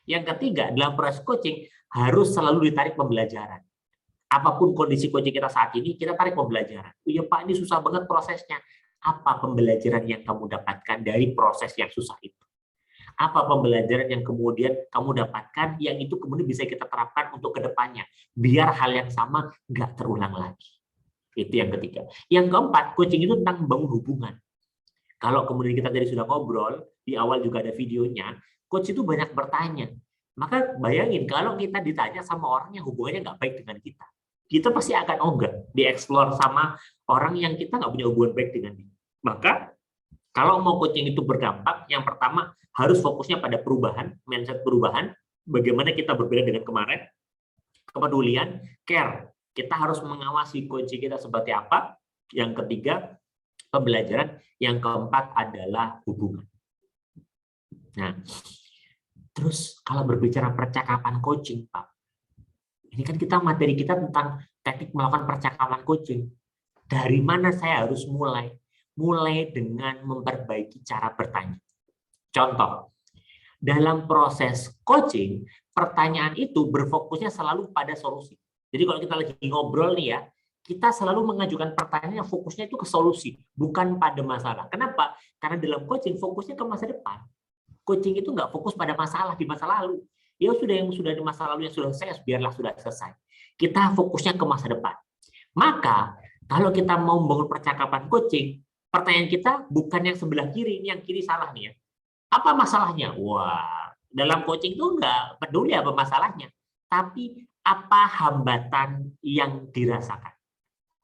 [SPEAKER 1] Yang ketiga, dalam proses coaching harus selalu ditarik pembelajaran. Apapun kondisi coaching kita saat ini, kita tarik pembelajaran. Oh ya Pak, ini susah banget prosesnya. Apa pembelajaran yang kamu dapatkan dari proses yang susah itu? Apa pembelajaran yang kemudian kamu dapatkan yang itu kemudian bisa kita terapkan untuk kedepannya, biar hal yang sama nggak terulang lagi. Itu yang ketiga. Yang keempat, coaching itu tentang membangun hubungan. Kalau kemudian kita tadi sudah ngobrol, di awal juga ada videonya, coach itu banyak bertanya. Maka bayangin kalau kita ditanya sama orang yang hubungannya nggak baik dengan kita pasti akan ogah dieksplor sama orang yang kita nggak punya hubungan baik dengan dia. Maka kalau mau coaching itu berdampak, yang pertama harus fokusnya pada perubahan, mindset perubahan, bagaimana kita berbeda dengan kemarin, kepedulian, care. Kita harus mengawasi coaching kita seperti apa. Yang ketiga, pembelajaran. Yang keempat adalah hubungan. Nah, terus kalau berbicara percakapan coaching, Pak, ini kan materi kita tentang teknik melakukan percakapan coaching. Dari mana saya harus mulai? Mulai dengan memperbaiki cara bertanya. Contoh, dalam proses coaching, pertanyaan itu berfokusnya selalu pada solusi. Jadi kalau kita lagi ngobrol nih ya, kita selalu mengajukan pertanyaan yang fokusnya itu ke solusi, bukan pada masalah. Kenapa? Karena dalam coaching fokusnya ke masa depan. Coaching itu nggak fokus pada masalah di masa lalu. Ya sudah, yang sudah di masa lalu yang sudah selesai, biarlah sudah selesai. Kita fokusnya ke masa depan. Maka kalau kita mau membangun percakapan coaching, pertanyaan kita bukan yang sebelah kiri, ini yang kiri salah nih ya. Apa masalahnya? Wah, dalam coaching itu nggak peduli apa masalahnya, tapi apa hambatan yang dirasakan.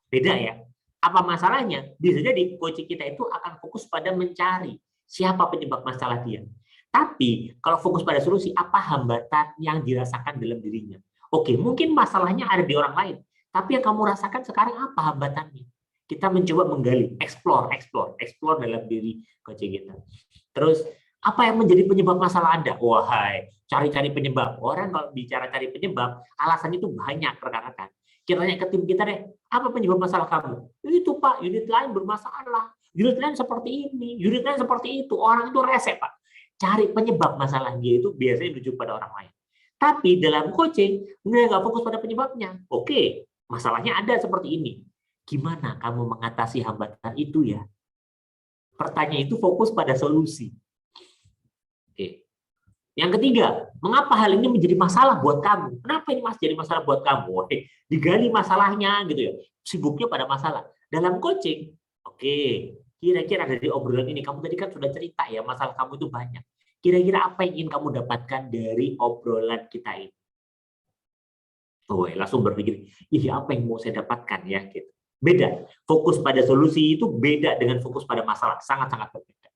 [SPEAKER 1] Beda ya. Apa masalahnya? Bisa jadi coaching kita itu akan fokus pada mencari siapa penyebab masalah dia. Tapi kalau fokus pada solusi, apa hambatan yang dirasakan dalam dirinya? Oke, mungkin masalahnya ada di orang lain, tapi yang kamu rasakan sekarang apa hambatannya? Kita mencoba menggali, explore dalam diri coaching kita. Terus Apa yang menjadi penyebab masalah Anda? Wahai, cari-cari penyebab. Orang kalau bicara cari penyebab, alasan itu banyak rekan-rekan. Kita tanya ke tim kita deh, apa penyebab masalah kamu? Itu Pak, unit lain bermasalah. Unit lain seperti ini, unit lain seperti itu. Orang itu rese Pak. Cari penyebab masalah dia itu biasanya menuju pada orang lain. Tapi dalam coaching, nggak fokus pada penyebabnya. Oke, masalahnya ada seperti ini. Gimana kamu mengatasi hambatan itu ya? Pertanyaan itu fokus pada solusi. Oke. Yang ketiga, mengapa hal ini menjadi masalah buat kamu? Kenapa ini jadi masalah buat kamu? Oke, digali masalahnya gitu ya. Sibuknya pada masalah. Dalam coaching, oke, kira-kira dari obrolan ini kamu tadi kan sudah cerita ya, masalah kamu itu banyak. Kira-kira apa yang ingin kamu dapatkan dari obrolan kita ini? Oh, langsung berpikir, iya apa yang mau saya dapatkan ya gitu. Beda. Fokus pada solusi itu beda dengan fokus pada masalah, sangat-sangat berbeda.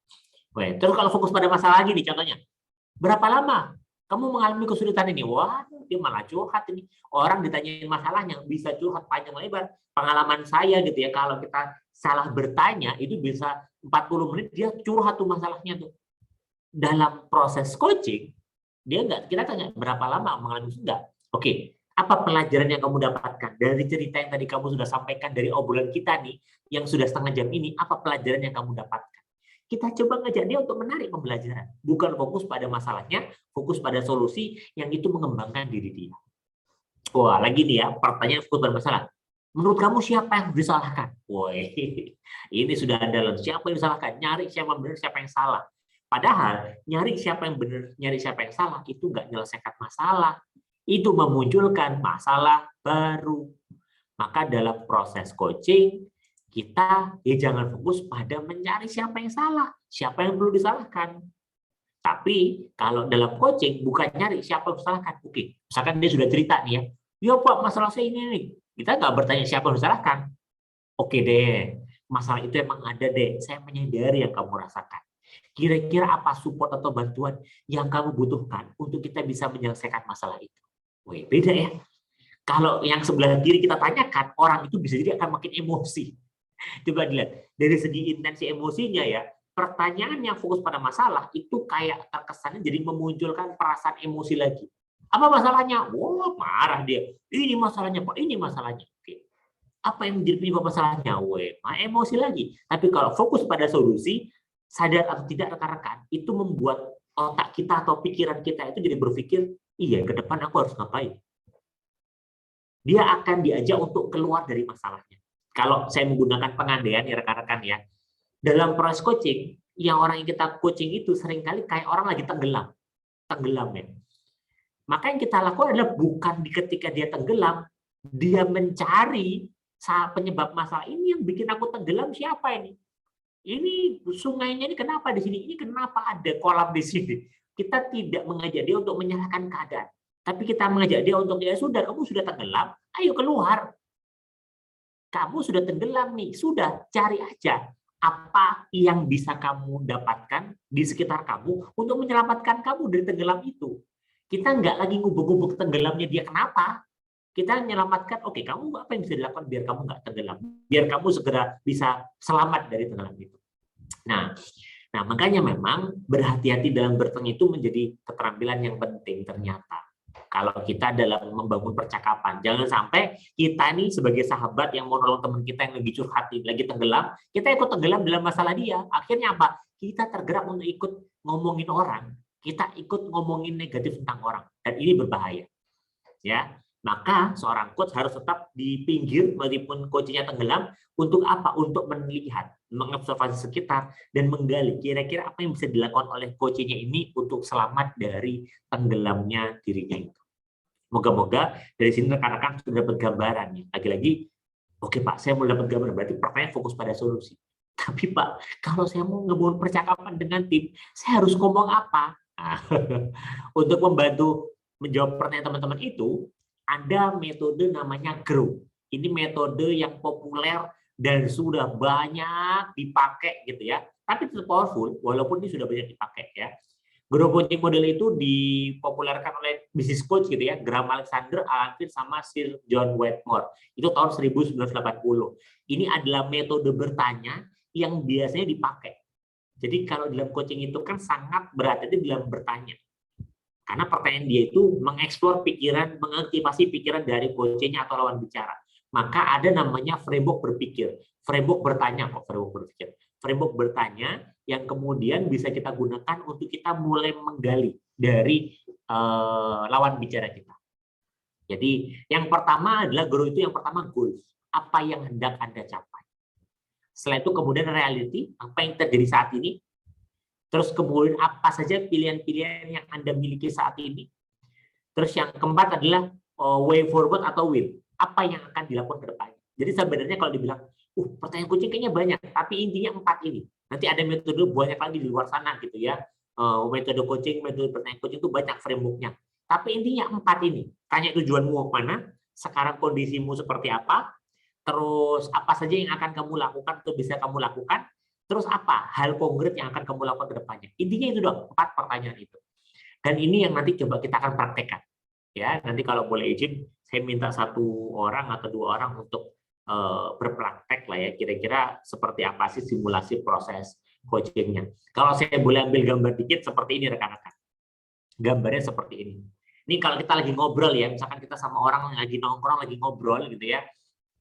[SPEAKER 1] Oke, terus kalau fokus pada masalah lagi nih contohnya. Berapa lama kamu mengalami kesulitan ini? Wah, dia malah curhat ini. Orang ditanyain masalahnya bisa curhat panjang lebar. Pengalaman saya gitu ya, kalau kita salah bertanya itu bisa 40 menit dia curhat tuh masalahnya tuh. Dalam proses coaching, dia enggak, kita tanya berapa lama mengalami enggak. Oke, apa pelajaran yang kamu dapatkan dari cerita yang tadi kamu sudah sampaikan dari obrolan kita nih yang sudah setengah jam ini, apa pelajaran yang kamu dapatkan? Kita coba ngajak dia untuk menarik pembelajaran, bukan fokus pada masalahnya, fokus pada solusi yang itu mengembangkan diri dia. Wah, lagi nih ya, pertanyaan fokus pada masalah. Menurut kamu siapa yang disalahkan? Woi, ini sudah ada siapa yang disalahkan? Nyari siapa yang benar, siapa yang salah. Padahal nyari siapa yang benar, nyari siapa yang salah itu nggak menyelesaikan masalah, itu memunculkan masalah baru. Maka dalam proses coaching kita jangan fokus pada mencari siapa yang salah, siapa yang perlu disalahkan. Tapi kalau dalam coaching bukan nyari siapa yang disalahkan. Oke, misalkan dia sudah cerita nih ya, ya Pak masalah saya ini nih. Kita nggak bertanya siapa yang disalahkan. Oke deh, masalah itu emang ada deh. Saya menyadari yang kamu rasakan. Kira-kira apa support atau bantuan yang kamu butuhkan untuk kita bisa menyelesaikan masalah itu? Wih, beda ya. Kalau yang sebelah kiri kita tanyakan, orang itu bisa jadi akan makin emosi. Coba dilihat, dari segi intensi emosinya ya, pertanyaan yang fokus pada masalah itu kayak terkesannya jadi memunculkan perasaan emosi lagi. Apa masalahnya? Wah, marah dia. Ini masalahnya, Pak. Ini masalahnya. Oke. Apa yang menjadi penyebab masalahnya? Wah, emosi lagi. Tapi kalau fokus pada solusi, sadar atau tidak rekan-rekan, itu membuat otak kita atau pikiran kita itu jadi berpikir, iya, ke depan aku harus ngapain? Dia akan diajak untuk keluar dari masalahnya. Kalau saya menggunakan pengandaian ya rekan-rekan ya, dalam proses coaching, yang orang yang kita coaching itu seringkali kayak orang lagi tenggelam ya. Maka yang kita lakukan adalah bukan ketika dia tenggelam, dia mencari penyebab masalah ini yang bikin aku tenggelam siapa ini? Ini sungainya ini kenapa di sini? Ini kenapa ada kolam di sini? Kita tidak mengajak dia untuk menyalahkan keadaan, tapi kita mengajak dia untuk ya sudah, kamu sudah tenggelam, ayo keluar. Kamu sudah tenggelam nih, sudah cari aja apa yang bisa kamu dapatkan di sekitar kamu untuk menyelamatkan kamu dari tenggelam itu. Kita nggak lagi ngubuk-ngubuk tenggelamnya dia kenapa. Kita menyelamatkan, oke, kamu apa yang bisa dilakukan biar kamu nggak tenggelam, biar kamu segera bisa selamat dari tenggelam itu. Nah, makanya memang berhati-hati dalam bertanya itu menjadi keterampilan yang penting ternyata. Kalau kita dalam membangun percakapan, jangan sampai kita nih sebagai sahabat yang mau nolong teman kita yang lagi curhat, lagi tenggelam, kita ikut tenggelam dalam masalah dia. Akhirnya apa? Kita tergerak untuk ikut ngomongin orang, kita ikut ngomongin negatif tentang orang, dan ini berbahaya. Ya, maka seorang coach harus tetap di pinggir meskipun coachnya tenggelam. Untuk apa? Untuk melihat, mengobservasi sekitar, dan menggali kira-kira apa yang bisa dilakukan oleh coachnya ini untuk selamat dari tenggelamnya dirinya itu. Moga-moga dari sini rekan-rekan sudah dapat gambaran. Lagi-lagi, oke Pak, saya mau dapat gambaran, berarti pertanyaan fokus pada solusi. Tapi Pak, kalau saya mau ngebangun percakapan dengan tim, saya harus ngomong apa? Nah, untuk membantu menjawab pertanyaan teman-teman itu, ada metode namanya GROW. Ini metode yang populer dan sudah banyak dipakai gitu ya. Tapi tetap powerful, walaupun ini sudah banyak dipakai ya. Grow coaching model itu dipopulerkan oleh business coach gitu ya, Graham Alexander, Alan Fitz, sama Sir John Wetmore. Itu tahun 1980. Ini adalah metode bertanya yang biasanya dipakai Jadi kalau dalam coaching itu kan sangat berhati-hati dalam bertanya. Karena pertanyaan dia itu mengeksplor pikiran, mengaktifasi pikiran dari coachnya atau lawan bicara. Maka ada namanya framework berpikir. Framework bertanya kok, framework berpikir. Framework bertanya yang kemudian bisa kita gunakan untuk kita mulai menggali dari lawan bicara kita. Jadi yang pertama adalah grow itu yang pertama goals. Apa yang hendak Anda capai. Setelah itu kemudian reality, apa yang terjadi saat ini. Terus kemudian apa saja pilihan-pilihan yang Anda miliki saat ini. Terus yang keempat adalah way forward atau will. Apa yang akan dilakukan ke depannya. Jadi sebenarnya kalau dibilang, pertanyaan coaching kayaknya banyak, tapi intinya 4 ini. Nanti ada metode banyak lagi di luar sana gitu ya. Metode coaching, metode pertanyaan coaching itu banyak frameworknya. Tapi intinya 4 ini. Tanya tujuanmu mau kemana, sekarang kondisimu seperti apa, terus apa saja yang akan kamu lakukan atau bisa kamu lakukan, terus apa hal konkret yang akan kamu lakukan ke depannya. Intinya itu dong, 4 pertanyaan itu. Dan ini yang nanti coba kita akan praktekkan. Ya, nanti kalau boleh izin, saya minta 1 orang atau 2 orang untuk berpraktek lah ya, kira-kira seperti apa sih simulasi proses coachingnya. Kalau saya boleh ambil gambar dikit seperti ini rekan-rekan. Gambarnya seperti ini. Ini kalau kita lagi ngobrol ya, misalkan kita sama orang yang lagi nongkrong, lagi ngobrol gitu ya.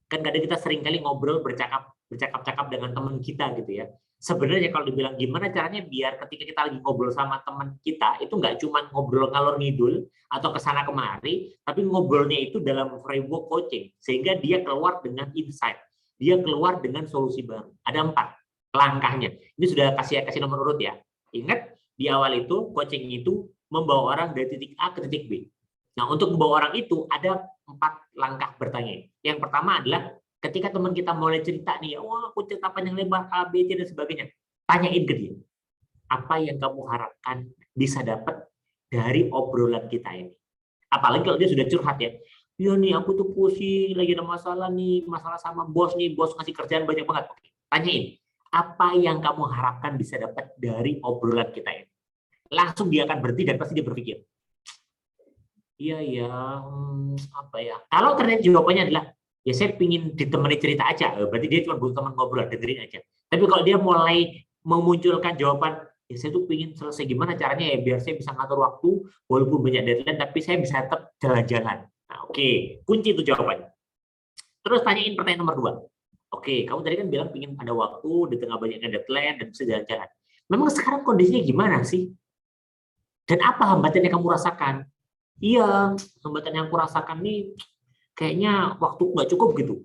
[SPEAKER 1] Kan kadang kita sering kali ngobrol bercakap-cakap dengan teman kita gitu ya. Sebenarnya kalau dibilang gimana caranya biar ketika kita lagi ngobrol sama teman kita itu nggak cuma ngobrol ngalor ngidul atau kesana kemari, tapi ngobrolnya itu dalam framework coaching sehingga dia keluar dengan insight, dia keluar dengan solusi baru. Ada 4 langkahnya. Ini sudah kasih nomor urut ya. Ingat di awal itu coaching itu membawa orang dari titik A ke titik B. Nah, untuk membawa orang itu ada 4 langkah bertanya. Yang pertama adalah ketika teman kita mulai cerita nih, wah aku cerita panjang lebar A, B, C dan sebagainya. Tanyain ke dia, apa yang kamu harapkan bisa dapat dari obrolan kita ini. Apalagi kalau dia sudah curhat ya. Ya nih aku tuh pusing, lagi ada masalah nih, masalah sama bos nih, bos ngasih kerjaan banyak banget. Oke, tanyain, apa yang kamu harapkan bisa dapat dari obrolan kita ini. Langsung dia akan berhenti dan pasti dia berpikir, iya ya, apa ya. Kalau ternyata jawabannya adalah, ya saya pingin ditemani cerita aja, berarti dia cuma butuh teman ngobrol, dengerin aja. Tapi kalau dia mulai memunculkan jawaban, ya saya tuh pingin selesai gimana caranya ya biar saya bisa ngatur waktu, walaupun banyak deadline, tapi saya bisa tetap jalan-jalan. Nah, oke, kunci itu jawabannya. Terus tanyain pertanyaan nomor 2. Oke, kamu tadi kan bilang pingin ada waktu di tengah banyaknya deadline dan bisa jalan-jalan. Memang sekarang kondisinya gimana sih? Dan apa hambatan yang kamu rasakan? Iya, hambatan yang aku rasakan nih kayaknya waktu nggak cukup gitu.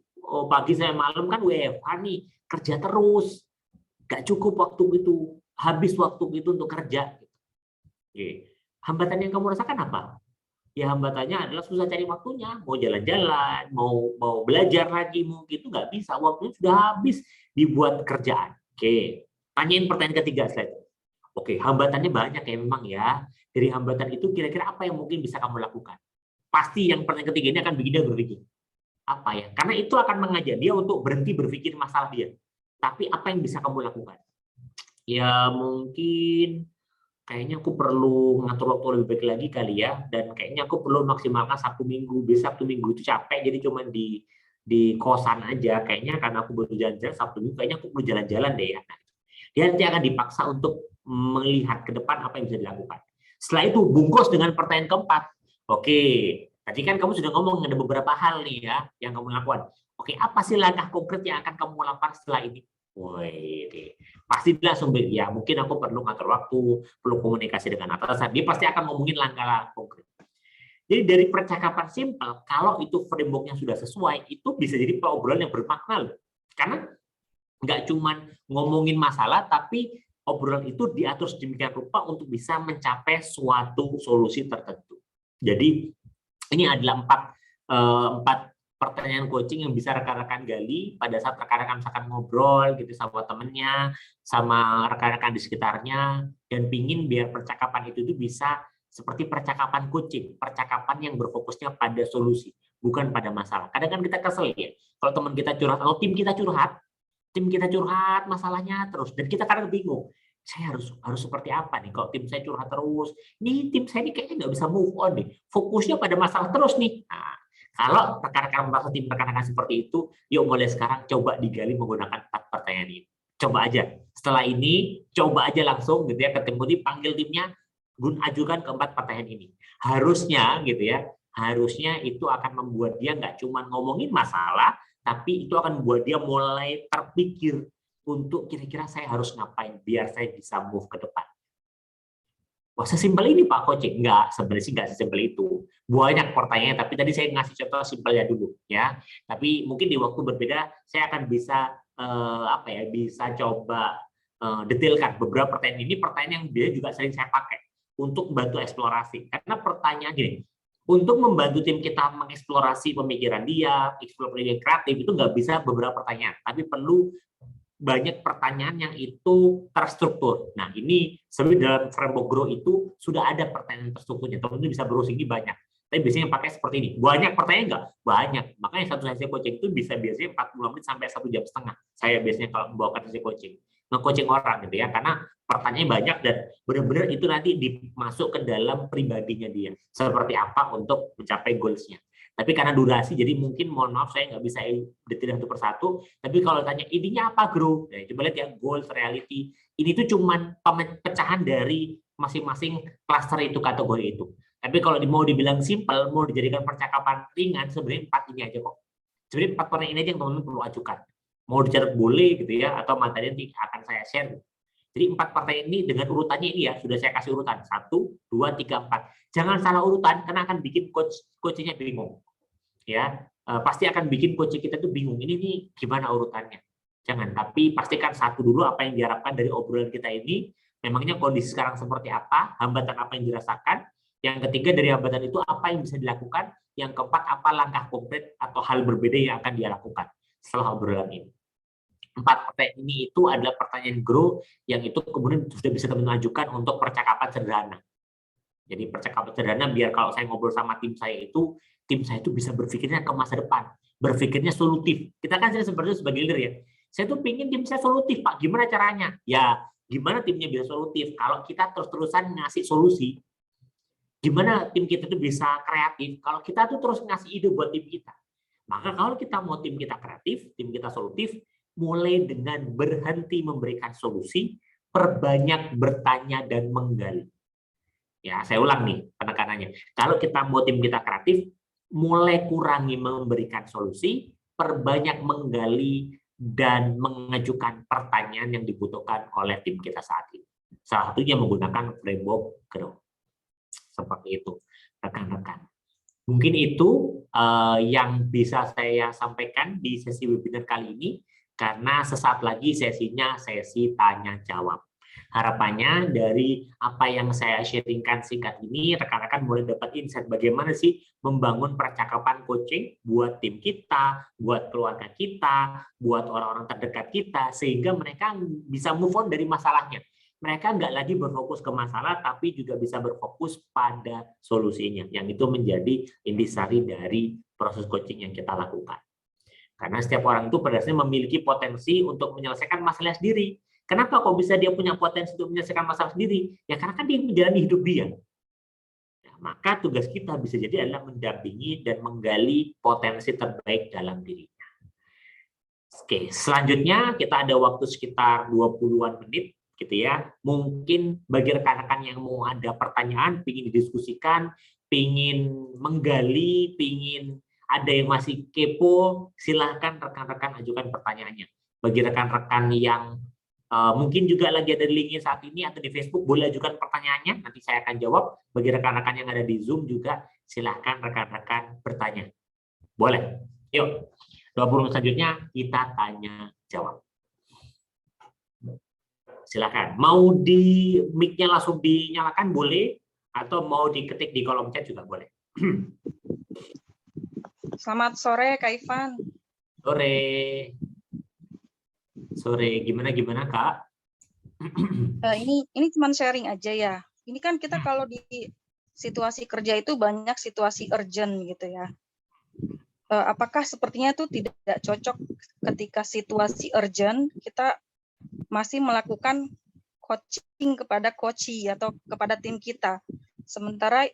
[SPEAKER 1] Pagi saya malam kan WFH nih, kerja terus, nggak cukup waktu itu, habis waktu itu untuk kerja. Oke. Hambatan yang kamu rasakan apa? Ya hambatannya adalah susah cari waktunya, mau jalan-jalan, mau belajar lagi, mau gitu nggak bisa, waktunya sudah habis dibuat kerjaan. Oke, tanyain pertanyaan ketiga slide. Oke, hambatannya banyak ya memang ya. Dari hambatan itu kira-kira apa yang mungkin bisa kamu lakukan? Pasti yang pertanyaan ketiga ini akan bikin dia berpikir. Apa ya? Karena itu akan mengajak dia untuk berhenti berpikir masalah dia. Tapi apa yang bisa kamu lakukan? Ya mungkin kayaknya aku perlu mengatur waktu lebih baik lagi kali ya. Dan kayaknya aku perlu maksimalkan Sabtu Minggu. Biasa Sabtu Minggu itu capek, jadi cuma di kosan aja. Kayaknya karena aku baru jalan-jalan Sabtu Minggu, kayaknya aku perlu jalan-jalan deh ya. Dia nanti akan dipaksa untuk melihat ke depan apa yang bisa dilakukan. Setelah itu bungkus dengan pertanyaan keempat. Oke, tadi kan kamu sudah ngomong ada beberapa hal nih ya yang kamu lakukan. Oke, apa sih langkah konkret yang akan kamu lakukan setelah ini? Woi, pasti langsung ya mungkin aku perlu ngatur waktu, perlu komunikasi dengan atasan. Dia pasti akan ngomongin langkah konkret. Jadi dari percakapan simpel, kalau itu frameworknya sudah sesuai, itu bisa jadi obrolan yang bermakna loh. Karena nggak cuma ngomongin masalah, tapi obrolan itu diatur sedemikian rupa untuk bisa mencapai suatu solusi tertentu. Jadi ini adalah 4 pertanyaan coaching yang bisa rekan-rekan gali pada saat rekan-rekan misalkan ngobrol gitu sama temennya, sama rekan-rekan di sekitarnya, dan pingin biar percakapan itu bisa seperti percakapan coaching, percakapan yang berfokusnya pada solusi, bukan pada masalah. Kadang kan kita kesel ya, kalau teman kita curhat atau tim kita curhat masalahnya terus, dan kita kadang bingung, saya harus seperti apa nih kalau tim saya curhat terus, nih tim saya ini kayaknya nggak bisa move on nih, fokusnya pada masalah terus nih. Nah, kalau rekan-rekan merasa tim rekan-rekan seperti itu, yuk mulai sekarang coba digali menggunakan 4 pertanyaan ini. Coba aja. Setelah ini, coba aja langsung gitu ya ketemu di panggil timnya, ajukan keempat pertanyaan ini. Harusnya gitu ya, harusnya itu akan membuat dia nggak cuma ngomongin masalah, tapi itu akan membuat dia mulai terpikir untuk kira-kira saya harus ngapain biar saya bisa move ke depan. Wah, sesimpel ini Pak Coaching. Enggak, sebenarnya sih enggak sesimpel itu. Banyak pertanyaan, tapi tadi saya ngasih contoh simpelnya dulu ya. Tapi mungkin di waktu berbeda saya akan bisa bisa coba detailkan beberapa pertanyaan ini, pertanyaan yang dia juga sering saya pakai untuk membantu eksplorasi. Karena pertanyaan gini, untuk membantu tim kita mengeksplorasi pemikiran dia, eksplorasi kreatif itu nggak bisa beberapa pertanyaan, tapi perlu banyak pertanyaan yang itu terstruktur. Nah, ini sebenarnya dalam framework Grow itu sudah ada pertanyaan terstrukturnya. Teman-teman bisa browsing ini banyak. Tapi biasanya pakai seperti ini. Banyak pertanyaan enggak? Banyak. Makanya satu sesi coaching itu bisa biasanya 40 menit sampai 1 jam setengah. Saya biasanya kalau membawakan sesi coaching. Nge-coaching orang gitu ya. Karena pertanyaannya banyak dan benar-benar itu nanti dimasuk ke dalam pribadinya dia. Seperti apa untuk mencapai goals-nya. Tapi karena durasi, jadi mungkin mohon maaf saya nggak bisa detail satu persatu. Tapi kalau tanya intinya apa, Grow? Nah, coba lihat ya, goals, reality. Ini tuh cuman pecahan dari masing-masing cluster itu, kategori itu. Tapi kalau mau dibilang simpel, mau dijadikan percakapan ringan, sebenarnya 4 ini aja kok. Sebenarnya 4 pertanyaan ini aja yang teman-teman perlu ajukan. Mau dicatat boleh gitu ya, atau materi nanti akan saya share. Jadi 4 pertanyaan ini dengan urutannya ini ya, sudah saya kasih urutan. 1, 2, 3, 4. Jangan salah urutan, karena akan bikin coachnya bingung. Ya, pasti akan bikin coaching kita tuh bingung. Ini nih gimana urutannya. Jangan, tapi pastikan satu dulu apa yang diharapkan dari obrolan kita ini. Memangnya kondisi sekarang seperti apa, hambatan apa yang dirasakan. Yang ketiga, dari hambatan itu apa yang bisa dilakukan. Yang keempat, apa langkah konkret atau hal berbeda yang akan dia lakukan setelah obrolan ini. 4 pertanyaan ini itu adalah pertanyaan Grow yang itu kemudian sudah bisa teman-teman ajukan untuk percakapan sederhana. Jadi percakapan sederhana biar kalau saya ngobrol sama tim saya itu bisa berpikirnya ke masa depan, berpikirnya solutif. Kita kan sebenarnya sebagai leader ya, saya tuh pingin tim saya solutif Pak, gimana caranya? Ya, gimana timnya bisa solutif? Kalau kita terus-terusan ngasih solusi, gimana tim kita tuh bisa kreatif? Kalau kita tuh terus ngasih ide buat tim kita. Maka kalau kita mau tim kita kreatif, tim kita solutif, mulai dengan berhenti memberikan solusi, perbanyak bertanya dan menggali. Ya, saya ulang nih penekanannya. Kalau kita mau tim kita kreatif, mulai kurangi memberikan solusi, perbanyak menggali dan mengajukan pertanyaan yang dibutuhkan oleh tim kita saat ini. Salah satunya menggunakan framework Grow. Seperti itu, rekan-rekan. Mungkin itu yang bisa saya sampaikan di sesi webinar kali ini, karena sesaat lagi sesinya sesi tanya-jawab. Harapannya dari apa yang saya sharingkan singkat ini, rekan-rekan mulai dapat insight bagaimana sih membangun percakapan coaching buat tim kita, buat keluarga kita, buat orang-orang terdekat kita, sehingga mereka bisa move on dari masalahnya. Mereka nggak lagi berfokus ke masalah, tapi juga bisa berfokus pada solusinya. Yang itu menjadi intisari dari proses coaching yang kita lakukan. Karena setiap orang itu pada dasarnya memiliki potensi untuk menyelesaikan masalah sendiri. Kenapa kok bisa dia punya potensi untuk menyelesaikan masalah sendiri? Ya karena kan dia menjalani hidup dia. Nah, maka tugas kita bisa jadi adalah mendampingi dan menggali potensi terbaik dalam dirinya. Oke, selanjutnya kita ada waktu sekitar 20-an menit gitu ya. Mungkin bagi rekan-rekan yang mau ada pertanyaan, ingin didiskusikan, ingin menggali, ingin ada yang masih kepo, silahkan rekan-rekan ajukan pertanyaannya. Bagi rekan-rekan yang mungkin juga lagi ada di linknya saat ini atau di Facebook, boleh ajukan pertanyaannya, nanti saya akan jawab. Bagi rekan-rekan yang ada di Zoom juga, silahkan rekan-rekan bertanya. Boleh. Yuk, 20 menit selanjutnya kita tanya-jawab. Silakan. Mau di mic-nya langsung dinyalakan boleh, atau mau diketik di kolom chat juga boleh.
[SPEAKER 2] Selamat sore, Kak Ivan.
[SPEAKER 1] Sore. Sore, gimana Kak?
[SPEAKER 2] Ini cuma sharing aja ya. Ini kan kita kalau di situasi kerja itu banyak situasi urgent gitu ya. Apakah sepertinya itu tidak cocok ketika situasi urgent kita masih melakukan coaching kepada coachee atau kepada tim kita. Sementara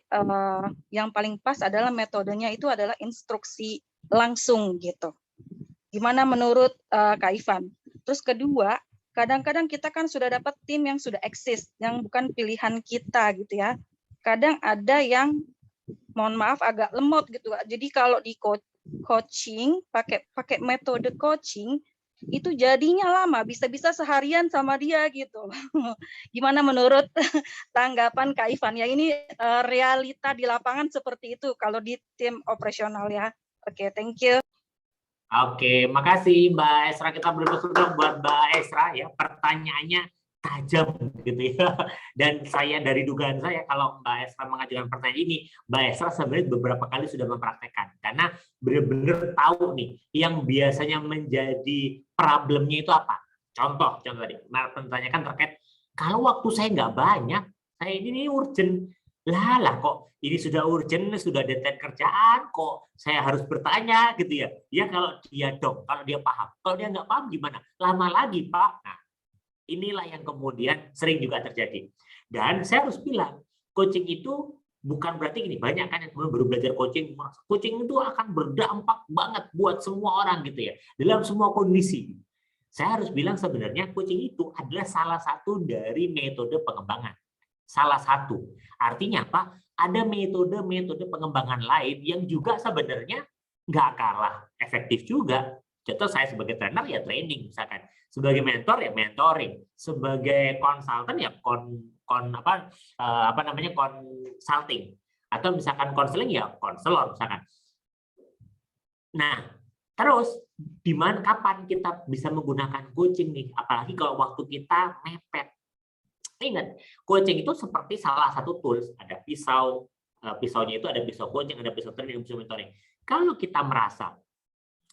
[SPEAKER 2] yang paling pas adalah metodenya itu adalah instruksi langsung gitu. Gimana menurut Kak Ivan? Terus kedua, kadang-kadang kita kan sudah dapat tim yang sudah eksis, yang bukan pilihan kita gitu ya. Kadang ada yang mohon maaf agak lemot gitu Kak. Jadi kalau di coaching pakai metode coaching itu jadinya lama, bisa-bisa seharian sama dia gitu. Gimana menurut tanggapan Kak Ivan ya? Ini realita di lapangan seperti itu kalau di tim operasional ya. Oke, thank you.
[SPEAKER 1] Oke, makasih Mbak Esra. Kita berdua buat Mbak Esra ya. Pertanyaannya tajam gitu ya. Dan saya dari dugaan saya kalau Mbak Esra mengajukan pertanyaan ini, Mbak Esra sebenarnya beberapa kali sudah mempraktekkan karena benar-benar tahu nih yang biasanya menjadi problemnya itu apa. Contoh tadi, pertanyaan terkait kalau waktu saya nggak banyak, saya ini urgent. Lah kok ini sudah urgent, sudah deadline kerjaan, kok saya harus bertanya gitu ya. Ya kalau dia dong, kalau dia paham. Kalau dia nggak paham gimana? Lama lagi Pak. Nah, inilah yang kemudian sering juga terjadi. Dan saya harus bilang, coaching itu bukan berarti ini banyak kan yang baru belajar coaching. Coaching itu akan berdampak banget buat semua orang gitu ya, dalam semua kondisi. Saya harus bilang sebenarnya coaching itu adalah salah satu dari metode pengembangan. Salah satu. Artinya apa? Ada metode-metode pengembangan lain yang juga sebenarnya nggak kalah efektif juga. Contoh saya sebagai trainer ya training misalkan, sebagai mentor ya mentoring, sebagai konsultan ya consulting, atau misalkan konseling ya konselor misalkan. Nah, terus di mana kapan kita bisa menggunakan coaching nih? Apalagi kalau waktu kita mepet. Ingat, coaching itu seperti salah satu tools, ada pisau, pisaunya itu ada pisau coaching, ada pisau training, ada pisau mentoring. Kalau kita merasa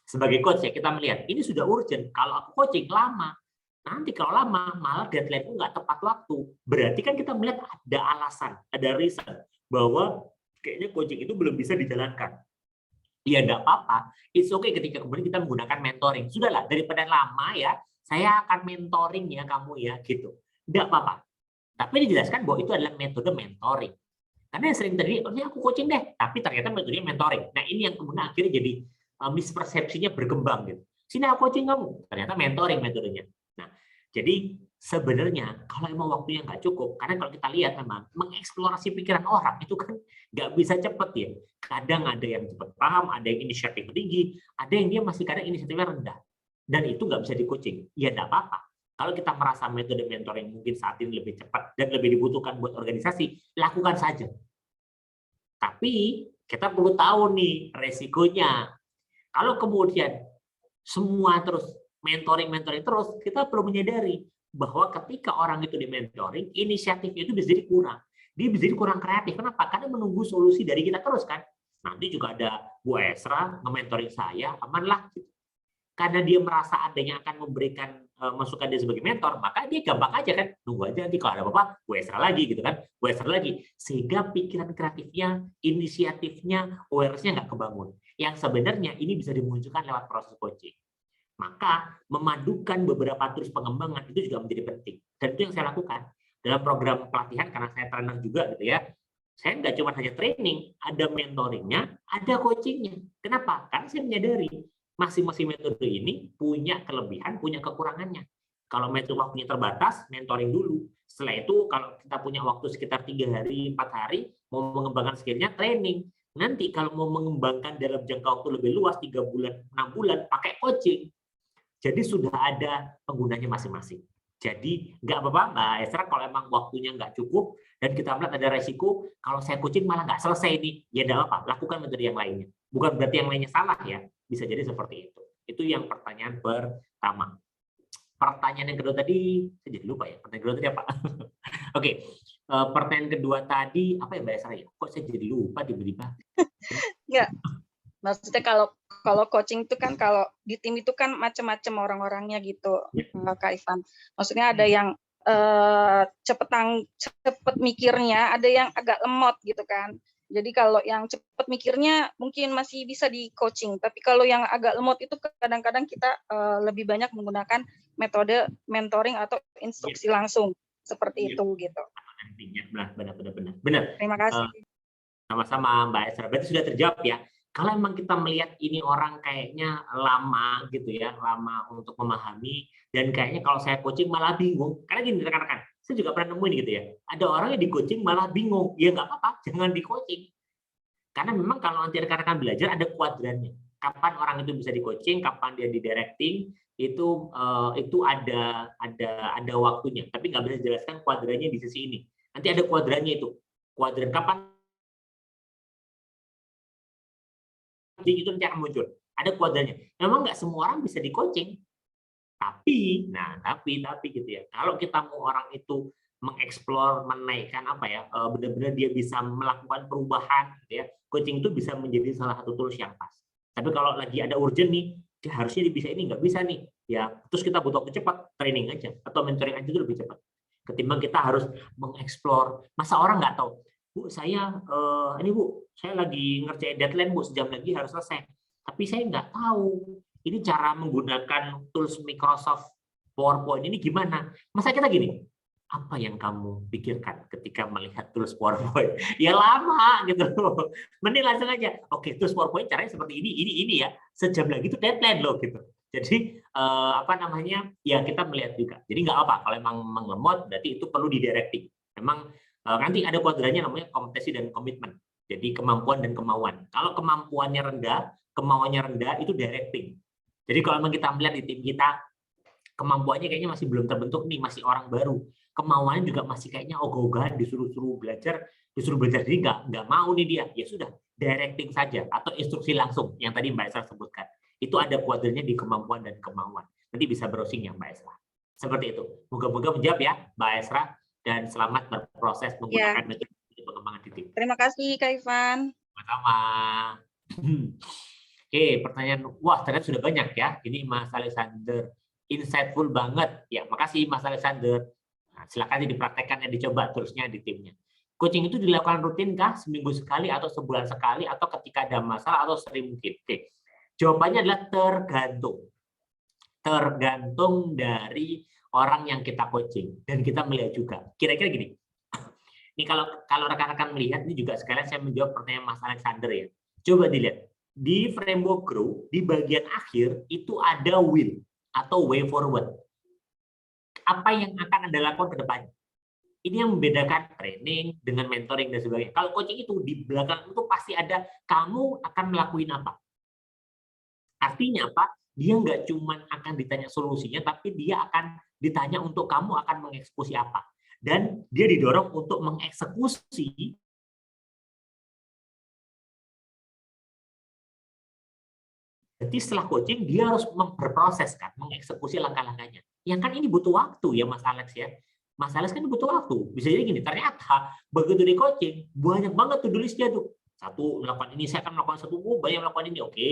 [SPEAKER 1] sebagai coach ya, kita melihat ini sudah urgent, kalau aku coaching lama, nanti kalau lama malah deadline itu nggak tepat waktu. Berarti kan kita melihat ada alasan, ada reason bahwa kayaknya coaching itu belum bisa dijalankan. Ya enggak apa-apa, it's okay ketika kemudian kita menggunakan mentoring. Sudahlah, daripada lama ya, saya akan mentoring ya kamu ya gitu. Enggak apa-apa. Tapi dijelaskan bahwa itu adalah metode mentoring. Karena yang sering terjadi, oh, aku coaching deh, tapi ternyata metodenya mentoring. Nah, ini yang kemudian akhirnya jadi mispersepsinya berkembang gitu. Sini aku coaching kamu, ternyata mentoring metodenya. Nah, jadi sebenarnya kalau emang waktunya nggak cukup, karena kalau kita lihat memang mengeksplorasi pikiran orang itu kan nggak bisa cepet ya. Kadang ada yang cepat paham, ada yang inisiatif tinggi, ada yang dia masih kadang inisiatifnya rendah. Dan itu nggak bisa di coaching. Ya nggak apa-apa. Kalau kita merasa metode mentoring mungkin saat ini lebih cepat dan lebih dibutuhkan buat organisasi, lakukan saja. Tapi kita perlu tahu nih resikonya. Kalau kemudian semua terus mentoring terus, kita perlu menyadari bahwa ketika orang itu di mentoring, inisiatifnya itu bisa jadi kurang. Dia bisa jadi kurang kreatif. Kenapa? Karena menunggu solusi dari kita terus kan. Nanti juga ada Bu Esra nge-mentoring saya, amanlah. Karena dia merasa adanya akan memberikan masukan dia sebagai mentor, maka dia gampang aja kan, nunggu aja nanti kalau ada apa-apa, Bu Esra lagi gitu kan, Bu Esra lagi. Sehingga pikiran kreatifnya, inisiatifnya, awareness-nya nggak kebangun. Yang sebenarnya ini bisa dimunculkan lewat proses coaching. Maka memadukan beberapa tools pengembangan itu juga menjadi penting. Dan itu yang saya lakukan dalam program pelatihan, karena saya trainer juga gitu ya. Saya nggak cuma hanya training, ada mentoringnya, ada coachingnya. Kenapa? Karena saya menyadari masing-masing metode ini punya kelebihan, punya kekurangannya. Kalau metode waktunya terbatas, mentoring dulu. Setelah itu, kalau kita punya waktu sekitar 3 hari, 4 hari, mau mengembangkan skill-nya, training. Nanti kalau mau mengembangkan dalam jangka waktu lebih luas, 3 bulan, 6 bulan, pakai coaching. Jadi sudah ada penggunanya masing-masing. Jadi nggak apa-apa, Mbak Esra, kalau emang waktunya nggak cukup dan kita melihat ada resiko, kalau saya coaching malah nggak selesai nih, ya nggak apa-apa, lakukan metode yang lainnya. Bukan berarti yang lainnya salah ya, bisa jadi seperti itu. Itu yang pertanyaan pertama. Pertanyaan yang kedua tadi, saya jadi lupa ya, pertanyaan kedua tadi apa? Oke, pertanyaan kedua tadi, apa ya Mbak Esra ya? Kok saya jadi lupa tiba-tiba?
[SPEAKER 2] Enggak, maksudnya kalau coaching itu kan kalau di tim itu kan macam-macam orang-orangnya gitu, Kak Ivan. Maksudnya ada yang cepet mikirnya, ada yang agak lemot gitu kan. Jadi kalau yang cepet mikirnya mungkin masih bisa di coaching, tapi kalau yang agak lemot itu kadang-kadang kita lebih banyak menggunakan metode mentoring atau instruksi langsung seperti itu gitu.
[SPEAKER 1] Benar.
[SPEAKER 2] Terima kasih.
[SPEAKER 1] Sama-sama Mbak Esra. Berarti sudah terjawab ya. Kalau emang kita melihat ini orang kayaknya lama gitu ya, lama untuk memahami, dan kayaknya kalau saya coaching malah bingung. Karena gini rekan-rekan, saya juga pernah nemuin gitu ya. Ada orang yang di coaching malah bingung. Ya nggak apa-apa, jangan di coaching. Karena memang kalau nanti rekan-rekan belajar ada kuadrannya. Kapan orang itu bisa di coaching, kapan dia di directing, itu ada waktunya. Tapi nggak bisa dijelaskan kuadrannya di sisi ini. Nanti ada kuadrannya itu. Kuadran kapan itu nanti akan muncul. Ada kuadrannya. Memang nggak semua orang bisa di coaching. Tapi gitu ya. Kalau kita mau orang itu mengeksplor, menaikkan apa ya, benar-benar dia bisa melakukan perubahan, gitu ya. Coaching itu bisa menjadi salah satu tools yang pas. Tapi kalau lagi ada urgent nih, dia harusnya bisa ini nggak bisa nih, ya. Terus kita butuh cepat, training aja atau mentoring aja itu lebih cepat. Ketimbang kita harus mengeksplor. Masa orang nggak tahu, Bu, ini Bu, saya lagi ngerjain deadline Bu, sejam lagi harus selesai. Tapi saya nggak tahu ini cara menggunakan tools Microsoft PowerPoint ini gimana? Masa kita gini, apa yang kamu pikirkan ketika melihat tools PowerPoint? Ya lama gitu loh. Mending langsung aja. Oke, tools PowerPoint caranya seperti ini ya. Sejam lagi itu deadline loh gitu. Jadi ya kita melihat juga. Jadi nggak apa kalau emang lemot berarti itu perlu didirecting. Memang nanti ada kuadrannya namanya kompetensi dan komitmen. Jadi kemampuan dan kemauan. Kalau kemampuannya rendah, kemauannya rendah itu directing. Jadi kalau memang kita melihat di tim kita, kemampuannya kayaknya masih belum terbentuk nih, masih orang baru. Kemauannya juga masih kayaknya ogah-ogahan, disuruh belajar jadi nggak mau nih dia. Ya sudah, directing saja atau instruksi langsung yang tadi Mbak Esra sebutkan. Itu ada kuadrannya di kemampuan dan kemauan. Nanti bisa browsing ya Mbak Esra. Seperti itu. Moga-moga menjawab ya Mbak Esra, dan selamat berproses menggunakan metode pengembangan tim.
[SPEAKER 2] Terima kasih Kak Ivan.
[SPEAKER 1] Sama-sama. Oke, pertanyaan. Wah, ternyata sudah banyak ya. Ini Mas Alexander. Insightful banget. Ya, makasih Mas Alexander. Nah, silakan dipraktekkan dan dicoba terusnya di timnya. Coaching itu dilakukan rutin kah? Seminggu sekali atau sebulan sekali atau ketika ada masalah atau sering mungkin? Oke. Jawabannya adalah tergantung. Tergantung dari orang yang kita coaching dan kita melihat juga. Kira-kira gini. Ini kalau rekan-rekan melihat ini juga sekalian saya menjawab pertanyaan Mas Alexander ya. Coba dilihat. Di framework grow, di bagian akhir itu ada will atau way forward. Apa yang akan Anda lakukan ke depannya? Ini yang membedakan training dengan mentoring dan sebagainya. Kalau coaching itu di belakang itu pasti ada kamu akan melakukan apa. Artinya apa? Dia nggak cuma akan ditanya solusinya, tapi dia akan ditanya untuk kamu akan mengeksekusi apa. Dan dia didorong untuk mengeksekusi. Jadi setelah coaching dia harus berproses kan, mengeksekusi langkah-langkahnya. Yang kan ini butuh waktu ya Mas Alex ya. Mas Alex kan butuh waktu. Bisa jadi gini, ternyata begitu di coaching banyak banget to-do list dia tuh. Satu melakukan ini, saya akan melakukan satu, banyak melakukan ini. Oke.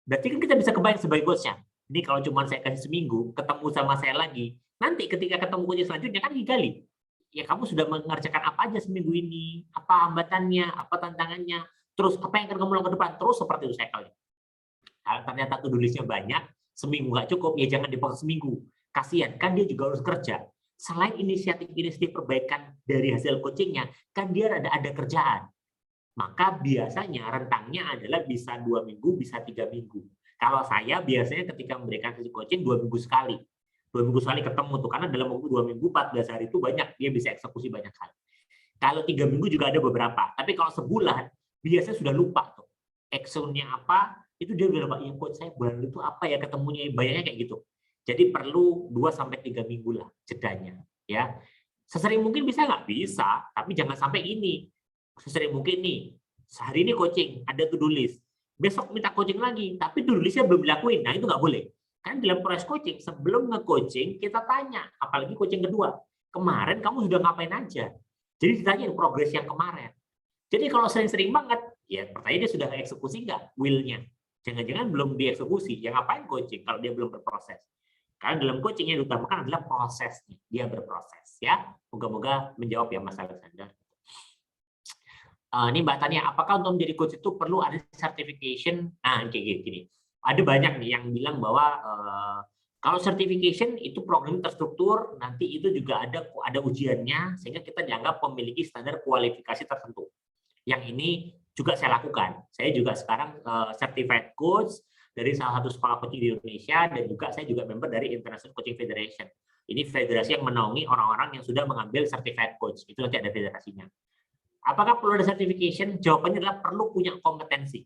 [SPEAKER 1] Berarti kan kita bisa kebayang sebagai coachnya. Ini kalau cuma saya kasih seminggu, ketemu sama saya lagi, nanti ketika ketemu coach selanjutnya kan digali. Ya kamu sudah mengerjakan apa aja seminggu ini, apa hambatannya, apa tantangannya, terus apa yang akan kamu lakukan ke depan, terus seperti itu saya kali. Kalau ternyata to-do list-nya banyak, seminggu nggak cukup, ya jangan dipotong seminggu. Kasihan, kan dia juga harus kerja. Selain inisiatif perbaikan dari hasil coachingnya, kan dia ada kerjaan. Maka biasanya rentangnya adalah bisa 2 minggu, bisa 3 minggu. Kalau saya biasanya ketika memberikan sesi coaching 2 minggu sekali. 2 minggu sekali ketemu tuh, karena dalam waktu 2 minggu, 14 hari itu banyak, dia bisa eksekusi banyak hal. Kalau 3 minggu juga ada beberapa. Tapi kalau sebulan, biasanya sudah lupa tuh. Actionnya apa, itu dia udah lupa. Ya coach saya bulan itu apa ya ketemunya, banyaknya kayak gitu. Jadi perlu 2-3 minggu lah jedanya. Ya. Sesering mungkin bisa nggak? Bisa, tapi jangan sampai ini. Sesering mungkin nih, sehari ini coaching, ada to-do list. Besok minta coaching lagi, tapi to-do list-nya belum dilakuin. Nah, itu nggak boleh. Kan dalam proses coaching, sebelum nge-coaching, kita tanya, apalagi coaching kedua, kemarin kamu sudah ngapain aja? Jadi ditanyain progres yang kemarin. Jadi kalau sering-sering banget, ya pertanyaan dia sudah eksekusi nggak will-nya? Jangan-jangan belum dieksekusi, ya ngapain coaching kalau dia belum berproses? Karena dalam coaching yang diutamakan adalah prosesnya, dia berproses. Ya, moga-moga menjawab ya Mas Alexander. Ini Mbak tanya, apakah untuk menjadi coach itu perlu ada certification? Nah, kayak gini. Ada banyak nih yang bilang bahwa kalau certification itu program terstruktur, nanti itu juga ada ujiannya, sehingga kita dianggap memiliki standar kualifikasi tertentu. Yang ini juga saya lakukan. Saya juga sekarang certified coach dari salah satu sekolah coaching di Indonesia, dan juga saya juga member dari International Coaching Federation. Ini federasi yang menaungi orang-orang yang sudah mengambil certified coach. Itu nanti ada federasinya. Apakah perlu ada certification? Jawabannya adalah perlu punya kompetensi.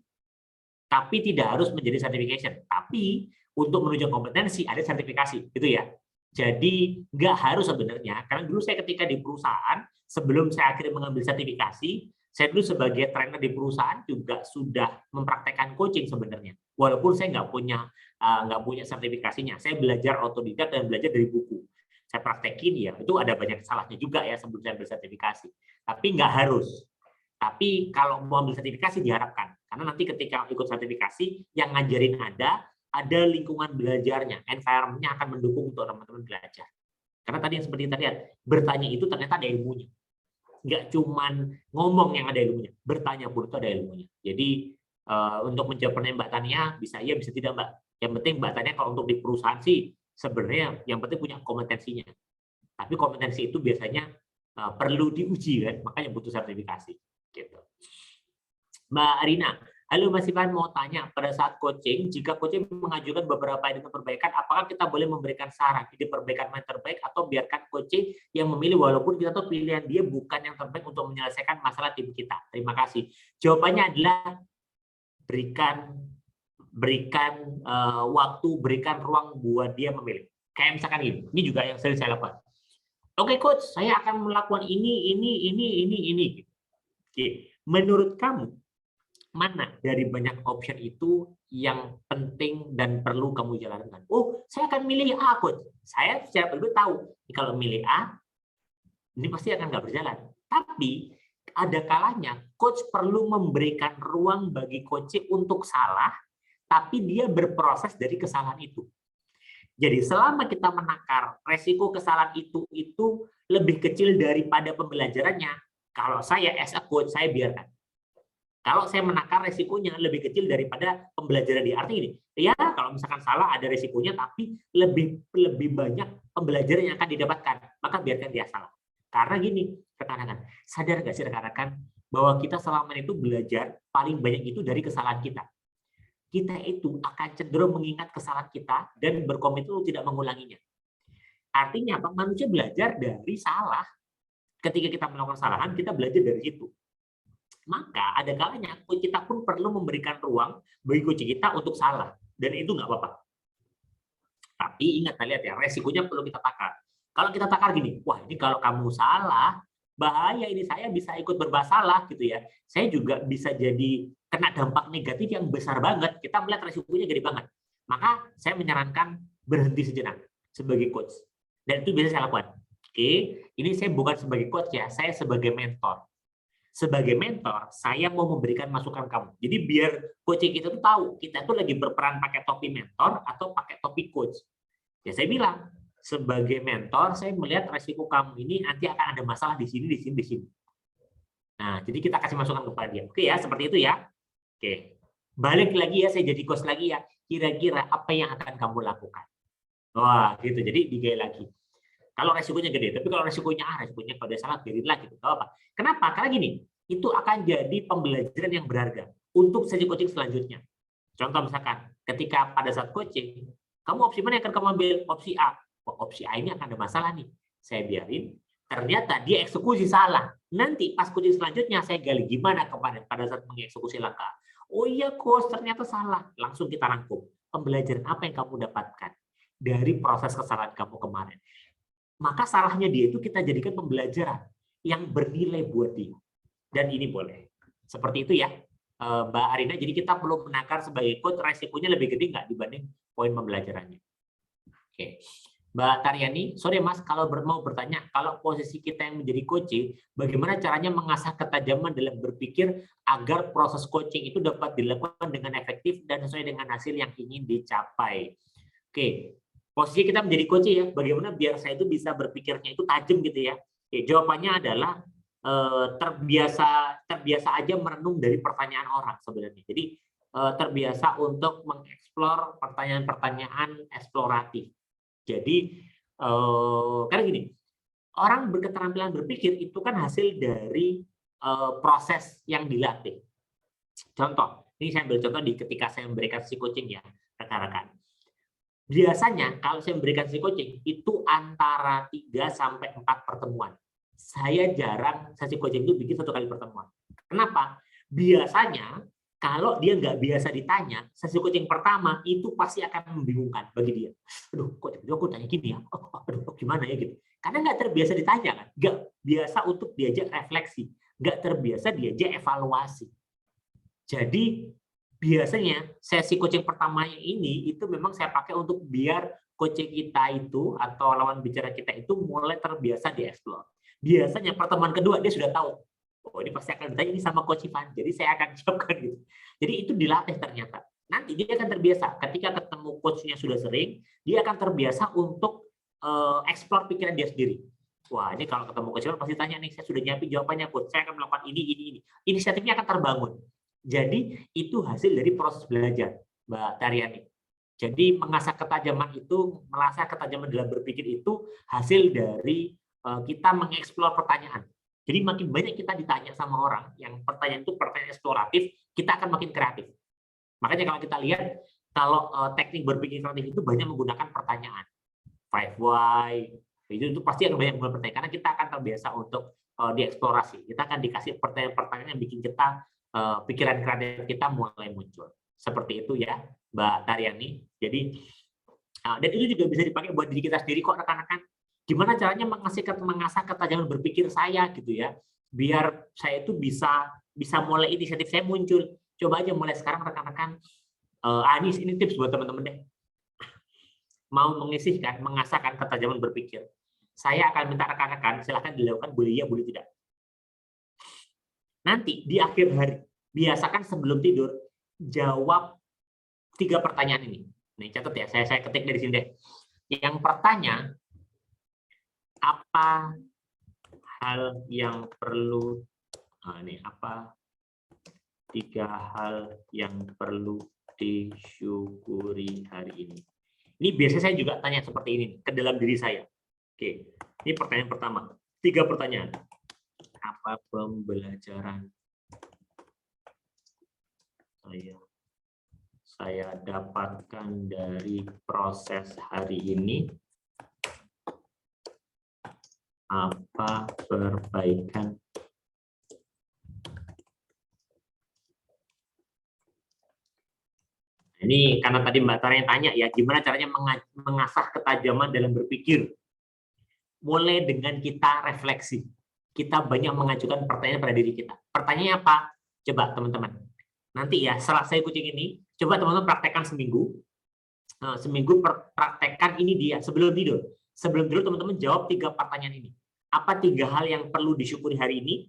[SPEAKER 1] Tapi tidak harus menjadi certification. Tapi untuk menuju kompetensi ada sertifikasi, gitu ya. Jadi nggak harus sebenarnya, karena dulu saya ketika di perusahaan, sebelum saya akhirnya mengambil sertifikasi, saya dulu sebagai trainer di perusahaan juga sudah mempraktekkan coaching sebenarnya. Walaupun saya nggak punya sertifikasinya, saya belajar otodidak dan belajar dari buku. Saya praktekin ya, itu ada banyak salahnya juga ya sebelum saya bersertifikasi. Tapi nggak harus. Tapi kalau mau ambil sertifikasi diharapkan, karena nanti ketika ikut sertifikasi yang ngajarin ada lingkungan belajarnya, environment-nya akan mendukung untuk teman-teman belajar. Karena tadi yang seperti tadi, bertanya itu ternyata ada ilmunya. Nggak cuman ngomong yang ada ilmunya, bertanya pun itu ada ilmunya. Jadi untuk menjawab pertanyaan Mbak Tania, bisa iya, bisa tidak Mbak. Yang penting Mbak Tania kalau untuk di perusahaan sih sebenarnya yang penting punya kompetensinya. Tapi kompetensi itu biasanya perlu diuji kan, makanya butuh sertifikasi. Gitu. Mbak Arina, halo Mas Ivan, mau tanya, pada saat coaching, jika coaching mengajukan beberapa ide perbaikan, apakah kita boleh memberikan saran, ide perbaikan yang terbaik, atau biarkan coaching yang memilih walaupun kita tahu pilihan dia bukan yang terbaik untuk menyelesaikan masalah tim kita? Terima kasih. Jawabannya adalah berikan waktu, berikan ruang buat dia memilih. Kayak misalkan ini juga yang sering saya lakukan. Oke coach, saya akan melakukan ini. Oke. Menurut kamu, mana dari banyak option itu yang penting dan perlu kamu jalankan? Oh, saya akan milih A, coach. Saya secara pribadi tahu, kalau milih A, ini pasti akan nggak berjalan. Tapi ada kalanya coach perlu memberikan ruang bagi coach untuk salah, tapi dia berproses dari kesalahan itu. Jadi selama kita menakar resiko kesalahan itu lebih kecil daripada pembelajarannya, kalau saya as a coach, saya biarkan. Kalau saya menakar resikonya lebih kecil daripada pembelajaran dia. Artinya ini, ya kalau misalkan salah ada resikonya, tapi lebih banyak pembelajaran yang akan didapatkan, maka biarkan dia salah. Karena gini, rekan-rekan, sadar nggak sih rekan-rekan, bahwa kita selama itu belajar paling banyak itu dari kesalahan kita. Kita itu akan cenderung mengingat kesalahan kita dan berkomitmen tidak mengulanginya. Artinya apa? Manusia belajar dari salah. Ketika kita melakukan kesalahan, kita belajar dari situ. Maka ada kalanya kita pun perlu memberikan ruang bagi coach kita untuk salah. Dan itu nggak apa-apa. Tapi ingat, lihat ya, resikonya perlu kita takar. Kalau kita takar gini, wah ini kalau kamu salah, bahaya ini, saya bisa ikut bermasalah gitu ya. Saya juga bisa jadi kena dampak negatif yang besar banget. Kita melihat resikonya gede banget. Maka saya menyarankan berhenti sejenak sebagai coach. Dan itu biasa saya lakukan. Oke, ini saya bukan sebagai coach ya, saya sebagai mentor. Sebagai mentor, saya mau memberikan masukan kamu. Jadi biar coaching kita tuh tahu, kita tuh lagi berperan pakai topi mentor atau pakai topi coach. Ya saya bilang, sebagai mentor, saya melihat resiko kamu ini nanti akan ada masalah di sini. Nah, jadi kita kasih masukan kepada dia. Oke ya, seperti itu ya. Oke. Balik lagi ya, saya jadi coach lagi ya. Kira-kira apa yang akan kamu lakukan? Wah, gitu. Jadi digaya lagi. Kalau resikonya gede, tapi kalau resikonya kalau dia salah, biarin lagi. Gitu. Apa? Kenapa? Karena gini, itu akan jadi pembelajaran yang berharga untuk sesi coaching selanjutnya. Contoh misalkan, ketika pada saat coaching, kamu opsi mana yang akan kamu ambil? Opsi A. Oh, opsi A ini akan ada masalah nih. Saya biarin, ternyata dia eksekusi salah. Nanti pas coaching selanjutnya, saya gali gimana kemarin pada saat mengeksekusi langkah. Oh iya coach, ternyata salah. Langsung kita rangkum. Pembelajaran apa yang kamu dapatkan dari proses kesalahan kamu kemarin. Maka salahnya dia itu kita jadikan pembelajaran yang bernilai buat dia. Dan ini boleh. Seperti itu ya, Mbak Arina. Jadi kita perlu menakar sebagai coach, resikonya lebih gede nggak dibanding poin pembelajarannya. Oke. Mbak Taryani, sorry Mas, kalau mau bertanya, kalau posisi kita yang menjadi coaching, bagaimana caranya mengasah ketajaman dalam berpikir agar proses coaching itu dapat dilakukan dengan efektif dan sesuai dengan hasil yang ingin dicapai? Oke. Posisi kita menjadi coach ya, bagaimana biar saya itu bisa berpikirnya itu tajam gitu ya. Oke, jawabannya adalah terbiasa aja merenung dari pertanyaan orang sebenarnya. Jadi terbiasa untuk mengeksplor pertanyaan-pertanyaan eksploratif. Jadi karena gini, orang berketerampilan berpikir itu kan hasil dari proses yang dilatih. Contoh, ini saya ambil contoh di ketika saya memberikan sesi coaching ya, rekan-rekan. Biasanya kalau saya memberikan sesi coaching itu antara 3 sampai 4 pertemuan. Saya jarang sesi coaching itu bikin 1 kali pertemuan. Kenapa? Biasanya kalau dia nggak biasa ditanya, sesi coaching pertama itu pasti akan membingungkan bagi dia. Aduh, kok aku tanya gini ya? Aduh, gimana ya gitu. Karena nggak terbiasa ditanya kan, nggak biasa untuk diajak refleksi, nggak terbiasa diajak evaluasi. Jadi biasanya sesi coaching pertamanya ini itu memang saya pakai untuk biar coaching kita itu atau lawan bicara kita itu mulai terbiasa dieksplor. Biasanya pertemuan kedua dia sudah tahu, oh ini pasti akan ditanya ini sama Coach Ivan, jadi saya akan siapkan gitu. Jadi itu dilatih ternyata. Nanti dia akan terbiasa ketika ketemu coachnya sudah sering, dia akan terbiasa untuk eksplor pikiran dia sendiri. Wah, ini kalau ketemu coach pasti tanya nih, saya sudah nyiapin jawabannya, coach. Saya akan melakukan ini. Inisiatifnya akan terbangun. Jadi itu hasil dari proses belajar, Mbak Taryani. Jadi mengasah ketajaman itu, merasa ketajaman dalam berpikir itu hasil dari kita mengeksplor pertanyaan. Jadi makin banyak kita ditanya sama orang, yang pertanyaan itu pertanyaan eksploratif, kita akan makin kreatif. Makanya kalau kita lihat, kalau teknik berpikir kreatif itu banyak menggunakan pertanyaan. 5 why, itu pasti akan banyak menggunakan pertanyaan, karena kita akan terbiasa untuk dieksplorasi. Kita akan dikasih pertanyaan-pertanyaan yang bikin kita pikiran kreatif kita mulai muncul. Seperti itu ya, Mbak Taryani. Jadi, dan itu juga bisa dipakai buat diri kita sendiri kok, rekan-rekan. Gimana caranya mengasah ketajaman berpikir saya gitu ya, biar saya itu bisa mulai inisiatif saya muncul. Coba aja mulai sekarang rekan-rekan. Ini tips buat teman-teman deh. Mau mengasahkan ketajaman berpikir. Saya akan minta rekan-rekan, silahkan dilakukan, boleh iya, boleh tidak. Nanti di akhir hari, biasakan sebelum tidur, jawab 3 pertanyaan ini. Nih, catat ya, saya ketik dari sini deh. Yang pertama, apa hal yang perlu, apa 3 hal yang perlu disyukuri hari ini? Ini biasanya saya juga tanya seperti ini ke dalam diri saya. Oke, ini pertanyaan pertama. 3 pertanyaan. Apa pembelajaran saya dapatkan dari proses hari ini? Apa perbaikan ini karena tadi Mbak Tara yang tanya ya, gimana caranya mengasah ketajaman dalam berpikir? Mulai dengan kita refleksi. Kita banyak mengajukan pertanyaan pada diri kita. Pertanyaannya apa? Coba teman-teman. Nanti ya, setelah saya coaching ini, coba teman-teman praktekkan seminggu. Seminggu praktekkan ini dia sebelum tidur. Sebelum tidur teman-teman jawab 3 pertanyaan ini. Apa 3 hal yang perlu disyukuri hari ini?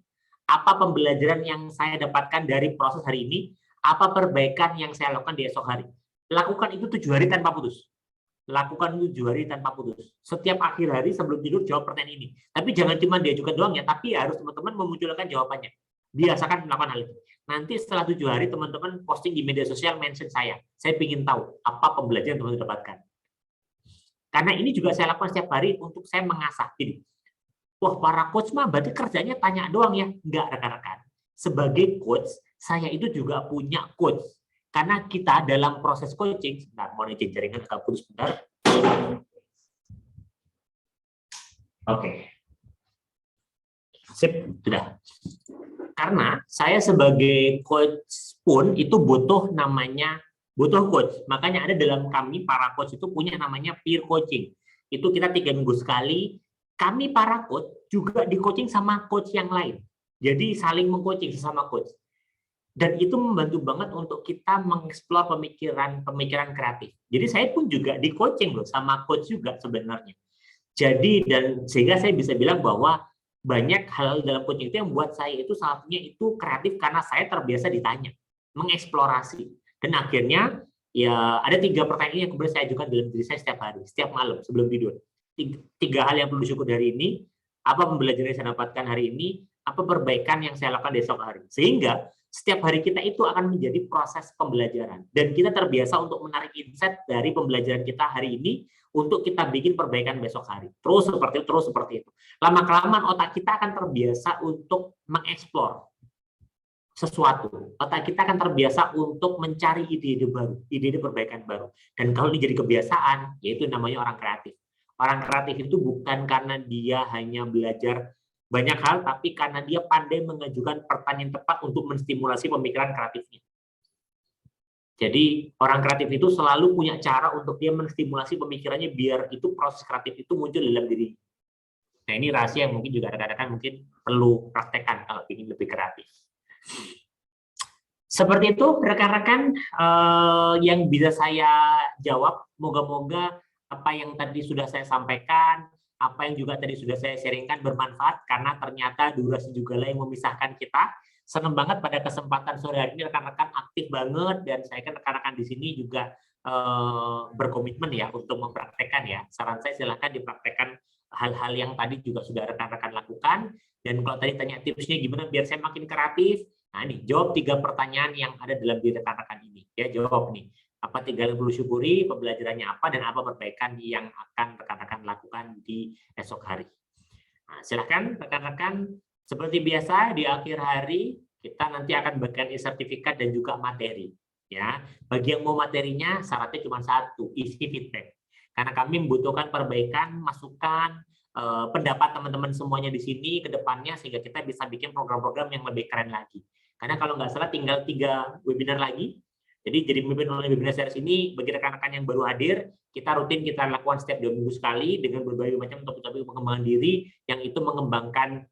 [SPEAKER 1] Apa pembelajaran yang saya dapatkan dari proses hari ini? Apa perbaikan yang saya lakukan di esok hari? Lakukan itu 7 hari tanpa putus. Lakukan 7 hari tanpa putus. Setiap akhir hari sebelum tidur jawab pertanyaan ini. Tapi jangan cuma diajukan doang ya, tapi harus teman-teman memunculkan jawabannya. Biasakan melakukan hal itu. Nanti setelah 7 hari teman-teman posting di media sosial, mention saya. Saya ingin tahu apa pembelajaran teman-teman dapatkan. Karena ini juga saya lakukan setiap hari untuk saya mengasah. Jadi, wah para coach mah berarti kerjanya tanya doang ya. Enggak, rekan-rekan. Sebagai coach, saya itu juga punya coach. Karena kita dalam proses coaching, sebentar, mau izin jaringan agak putus sebentar. Oke. Sip, sudah. Karena saya sebagai coach pun itu butuh coach. Makanya ada dalam kami para coach itu punya namanya peer coaching. Itu kita 3 minggu sekali. Kami para coach juga di coaching sama coach yang lain. Jadi saling meng-coaching sesama coach. Dan itu membantu banget untuk kita mengeksplor pemikiran kreatif. Jadi saya pun juga di coaching loh sama coach juga sebenarnya. Jadi dan sehingga saya bisa bilang bahwa banyak hal dalam coaching itu yang buat saya itu salah satunya itu kreatif karena saya terbiasa ditanya, mengeksplorasi. Dan akhirnya ya ada 3 pertanyaan yang kemudian saya ajukan dalam diri saya setiap hari, setiap malam sebelum tidur. 3 hal yang perlu disyukur dari ini, apa pembelajaran yang saya dapatkan hari ini, apa perbaikan yang saya lakukan besok hari. Sehingga setiap hari kita itu akan menjadi proses pembelajaran. Dan kita terbiasa untuk menarik insight dari pembelajaran kita hari ini untuk kita bikin perbaikan besok hari. Terus seperti itu. Lama-kelamaan otak kita akan terbiasa untuk mengeksplor. sesuatu, otak kita akan terbiasa untuk mencari ide-ide baru, ide-ide perbaikan baru. Dan kalau ini jadi kebiasaan, yaitu namanya orang kreatif. Orang kreatif itu bukan karena dia hanya belajar banyak hal, tapi karena dia pandai mengajukan pertanyaan tepat untuk menstimulasi pemikiran kreatifnya. Jadi orang kreatif itu selalu punya cara untuk dia menstimulasi pemikirannya biar itu proses kreatif itu muncul dalam diri. Nah ini rahasia yang mungkin juga rekan-rekan mungkin perlu praktekkan kalau ingin lebih kreatif. Seperti itu rekan-rekan yang bisa saya jawab. Moga-moga apa yang tadi sudah saya sampaikan, apa yang juga tadi sudah saya sharingkan bermanfaat, karena ternyata durasi juga lah yang memisahkan kita. Senang banget pada kesempatan sore hari ini rekan-rekan aktif banget, dan saya kan rekan-rekan di sini juga berkomitmen ya untuk mempraktekkan ya. Saran saya silahkan dipraktekkan hal-hal yang tadi juga sudah rekan-rekan lakukan. Dan kalau tadi tanya tipsnya gimana biar saya makin kreatif, nah ini jawab 3 pertanyaan yang ada dalam diri rekan-rekan ini. Ya jawab nih. Apa 3 yang perlu syukuri, pembelajarannya apa, dan apa perbaikan yang akan rekan-rekan lakukan di esok hari. Nah, silakan rekan-rekan, seperti biasa di akhir hari kita nanti akan bagikan sertifikat dan juga materi. Ya, bagi yang mau materinya syaratnya cuma satu, isi feedback. Karena kami membutuhkan perbaikan, masukan, pendapat teman-teman semuanya di sini ke depannya sehingga kita bisa bikin program-program yang lebih keren lagi. Karena kalau nggak salah tinggal 3 webinar lagi. Jadi pemimpin online webinar series ini bagi rekan-rekan yang baru hadir, kita rutin kita lakukan setiap 2 minggu sekali dengan berbagai macam topik-topik pengembangan diri yang itu mengembangkan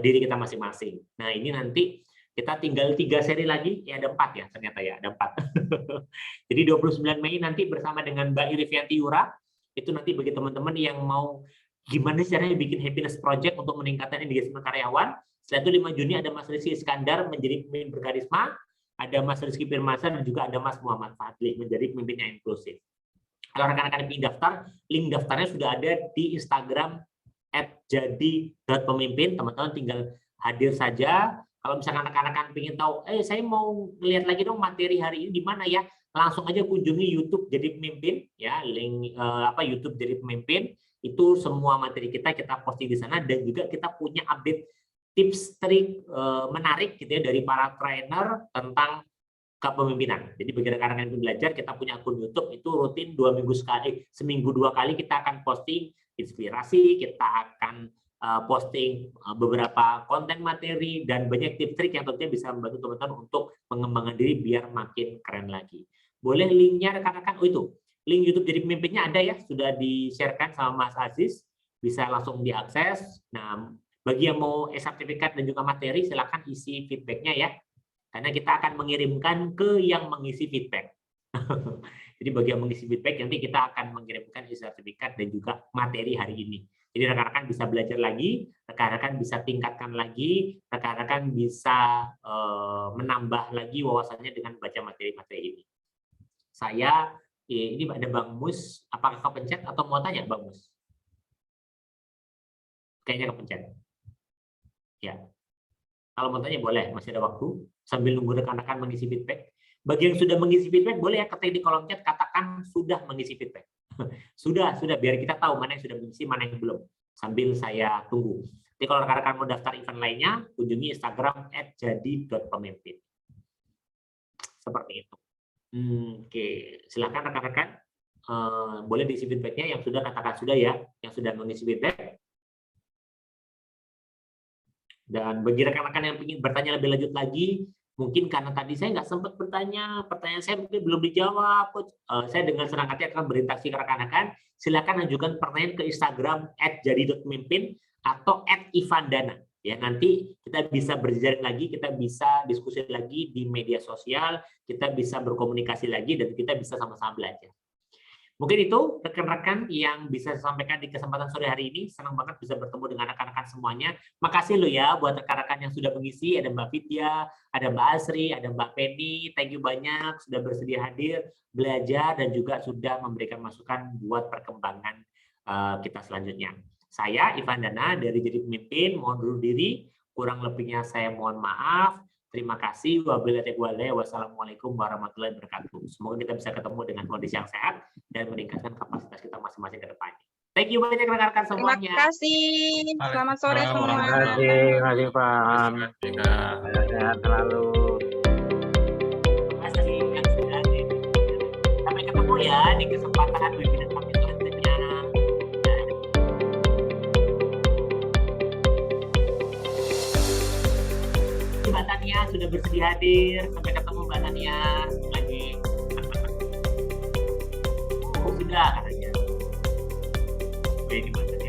[SPEAKER 1] diri kita masing-masing. Nah ini nanti kita tinggal 3 seri lagi, ya ada 4 ya ternyata ya, ada 4. Jadi 29 Mei nanti bersama dengan Mbak Irivianti Yura, itu nanti bagi teman-teman yang mau gimana caranya bikin happiness project untuk meningkatkan engagement karyawan. Setelah itu 5 Juni ada Mas Rizky Iskandar menjadi pemimpin berkarisma, ada Mas Rizky Firmansyah, dan juga ada Mas Muhammad Fadli menjadi pemimpin yang inklusif. Kalau rekan-rekan ingin daftar, link daftarnya sudah ada di Instagram @jadi.pemimpin. Teman-teman tinggal hadir saja. Kalau misalkan rekan-rekan ingin tahu, saya mau lihat lagi dong materi hari ini di mana ya, langsung aja kunjungi YouTube Jadi Pemimpin ya, link YouTube Jadi Pemimpin. Itu semua materi kita posting di sana, dan juga kita punya update tips trik menarik gitu ya dari para trainer tentang kepemimpinan. Jadi bagi rekan-rekan yang belajar, kita punya akun YouTube itu rutin 2 minggu sekali, seminggu 2 kali kita akan posting inspirasi, kita akan posting beberapa konten materi dan banyak tips trik yang tentunya bisa membantu teman-teman untuk mengembangkan diri biar makin keren lagi. Boleh linknya rekan-rekan? Oh itu, link YouTube Jadi Pemimpinnya ada ya, sudah di-sharekan sama Mas Aziz, bisa langsung diakses. Nah, bagi yang mau sertifikat dan juga materi, silakan isi feedback-nya ya. Karena kita akan mengirimkan ke yang mengisi feedback. Jadi bagi yang mengisi feedback, nanti kita akan mengirimkan sertifikat dan juga materi hari ini. Jadi rekan-rekan bisa belajar lagi, rekan-rekan bisa tingkatkan lagi, rekan-rekan bisa menambah lagi wawasannya dengan baca materi-materi ini. Saya, ini ada Bang Mus, apakah kepencet atau mau tanya Bang Mus? Kayaknya kepencet. Ya. Kalau mau tanya boleh, masih ada waktu. Sambil nunggu rekan-rekan mengisi feedback. Bagi yang sudah mengisi feedback, boleh ya ketik di kolom chat, katakan sudah mengisi feedback. sudah, biar kita tahu mana yang sudah mengisi, mana yang belum. Sambil saya tunggu. Jadi kalau rekan-rekan mau daftar event lainnya, kunjungi Instagram @jadi.pemimpin. Seperti itu. Oke, silakan rekan-rekan. Boleh diisi feedbacknya, yang sudah katakan sudah ya, yang sudah mengisi feedback. Dan bagi rekan-rekan yang ingin bertanya lebih lanjut lagi, mungkin karena tadi saya nggak sempat bertanya, pertanyaan saya mungkin belum dijawab, saya dengan senang hati akan berinteraksi ke rekan-rekan. Silakan ajukan pertanyaan ke Instagram @jadi.pemimpin atau @ivandana. Ya, nanti kita bisa berjejaring lagi, kita bisa diskusi lagi di media sosial, kita bisa berkomunikasi lagi, dan kita bisa sama-sama belajar. Mungkin itu rekan-rekan yang bisa saya sampaikan di kesempatan sore hari ini. Senang banget bisa bertemu dengan rekan-rekan semuanya. Makasih lo ya buat rekan-rekan yang sudah mengisi. Ada Mbak Vidya, ada Mbak Asri, ada Mbak Penny. Thank you banyak sudah bersedia hadir, belajar, dan juga sudah memberikan masukan buat perkembangan kita selanjutnya. Saya Ivan Dana dari Jadi Pemimpin. Mohon undur diri. Kurang lebihnya saya mohon maaf. Terima kasih. Wassalamualaikum warahmatullahi wabarakatuh. Semoga kita bisa ketemu dengan kondisi yang sehat dan meningkatkan kapasitas kita masing-masing ke depannya. Thank you banyak rekan-rekan
[SPEAKER 2] Terima
[SPEAKER 1] semuanya.
[SPEAKER 2] kasih. Selamat sore semua.
[SPEAKER 3] Terima kasih Pak. Sehat selalu.
[SPEAKER 1] Terima kasih yang sudah hadir. Sampai ketemu ya di kesempatan webinar kami selanjutnya. Mbak Tania sudah bersedia hadir. Sampai ketemu Mbak Tania lagi. Oh, sudah katanya. Ini Mbak Tania.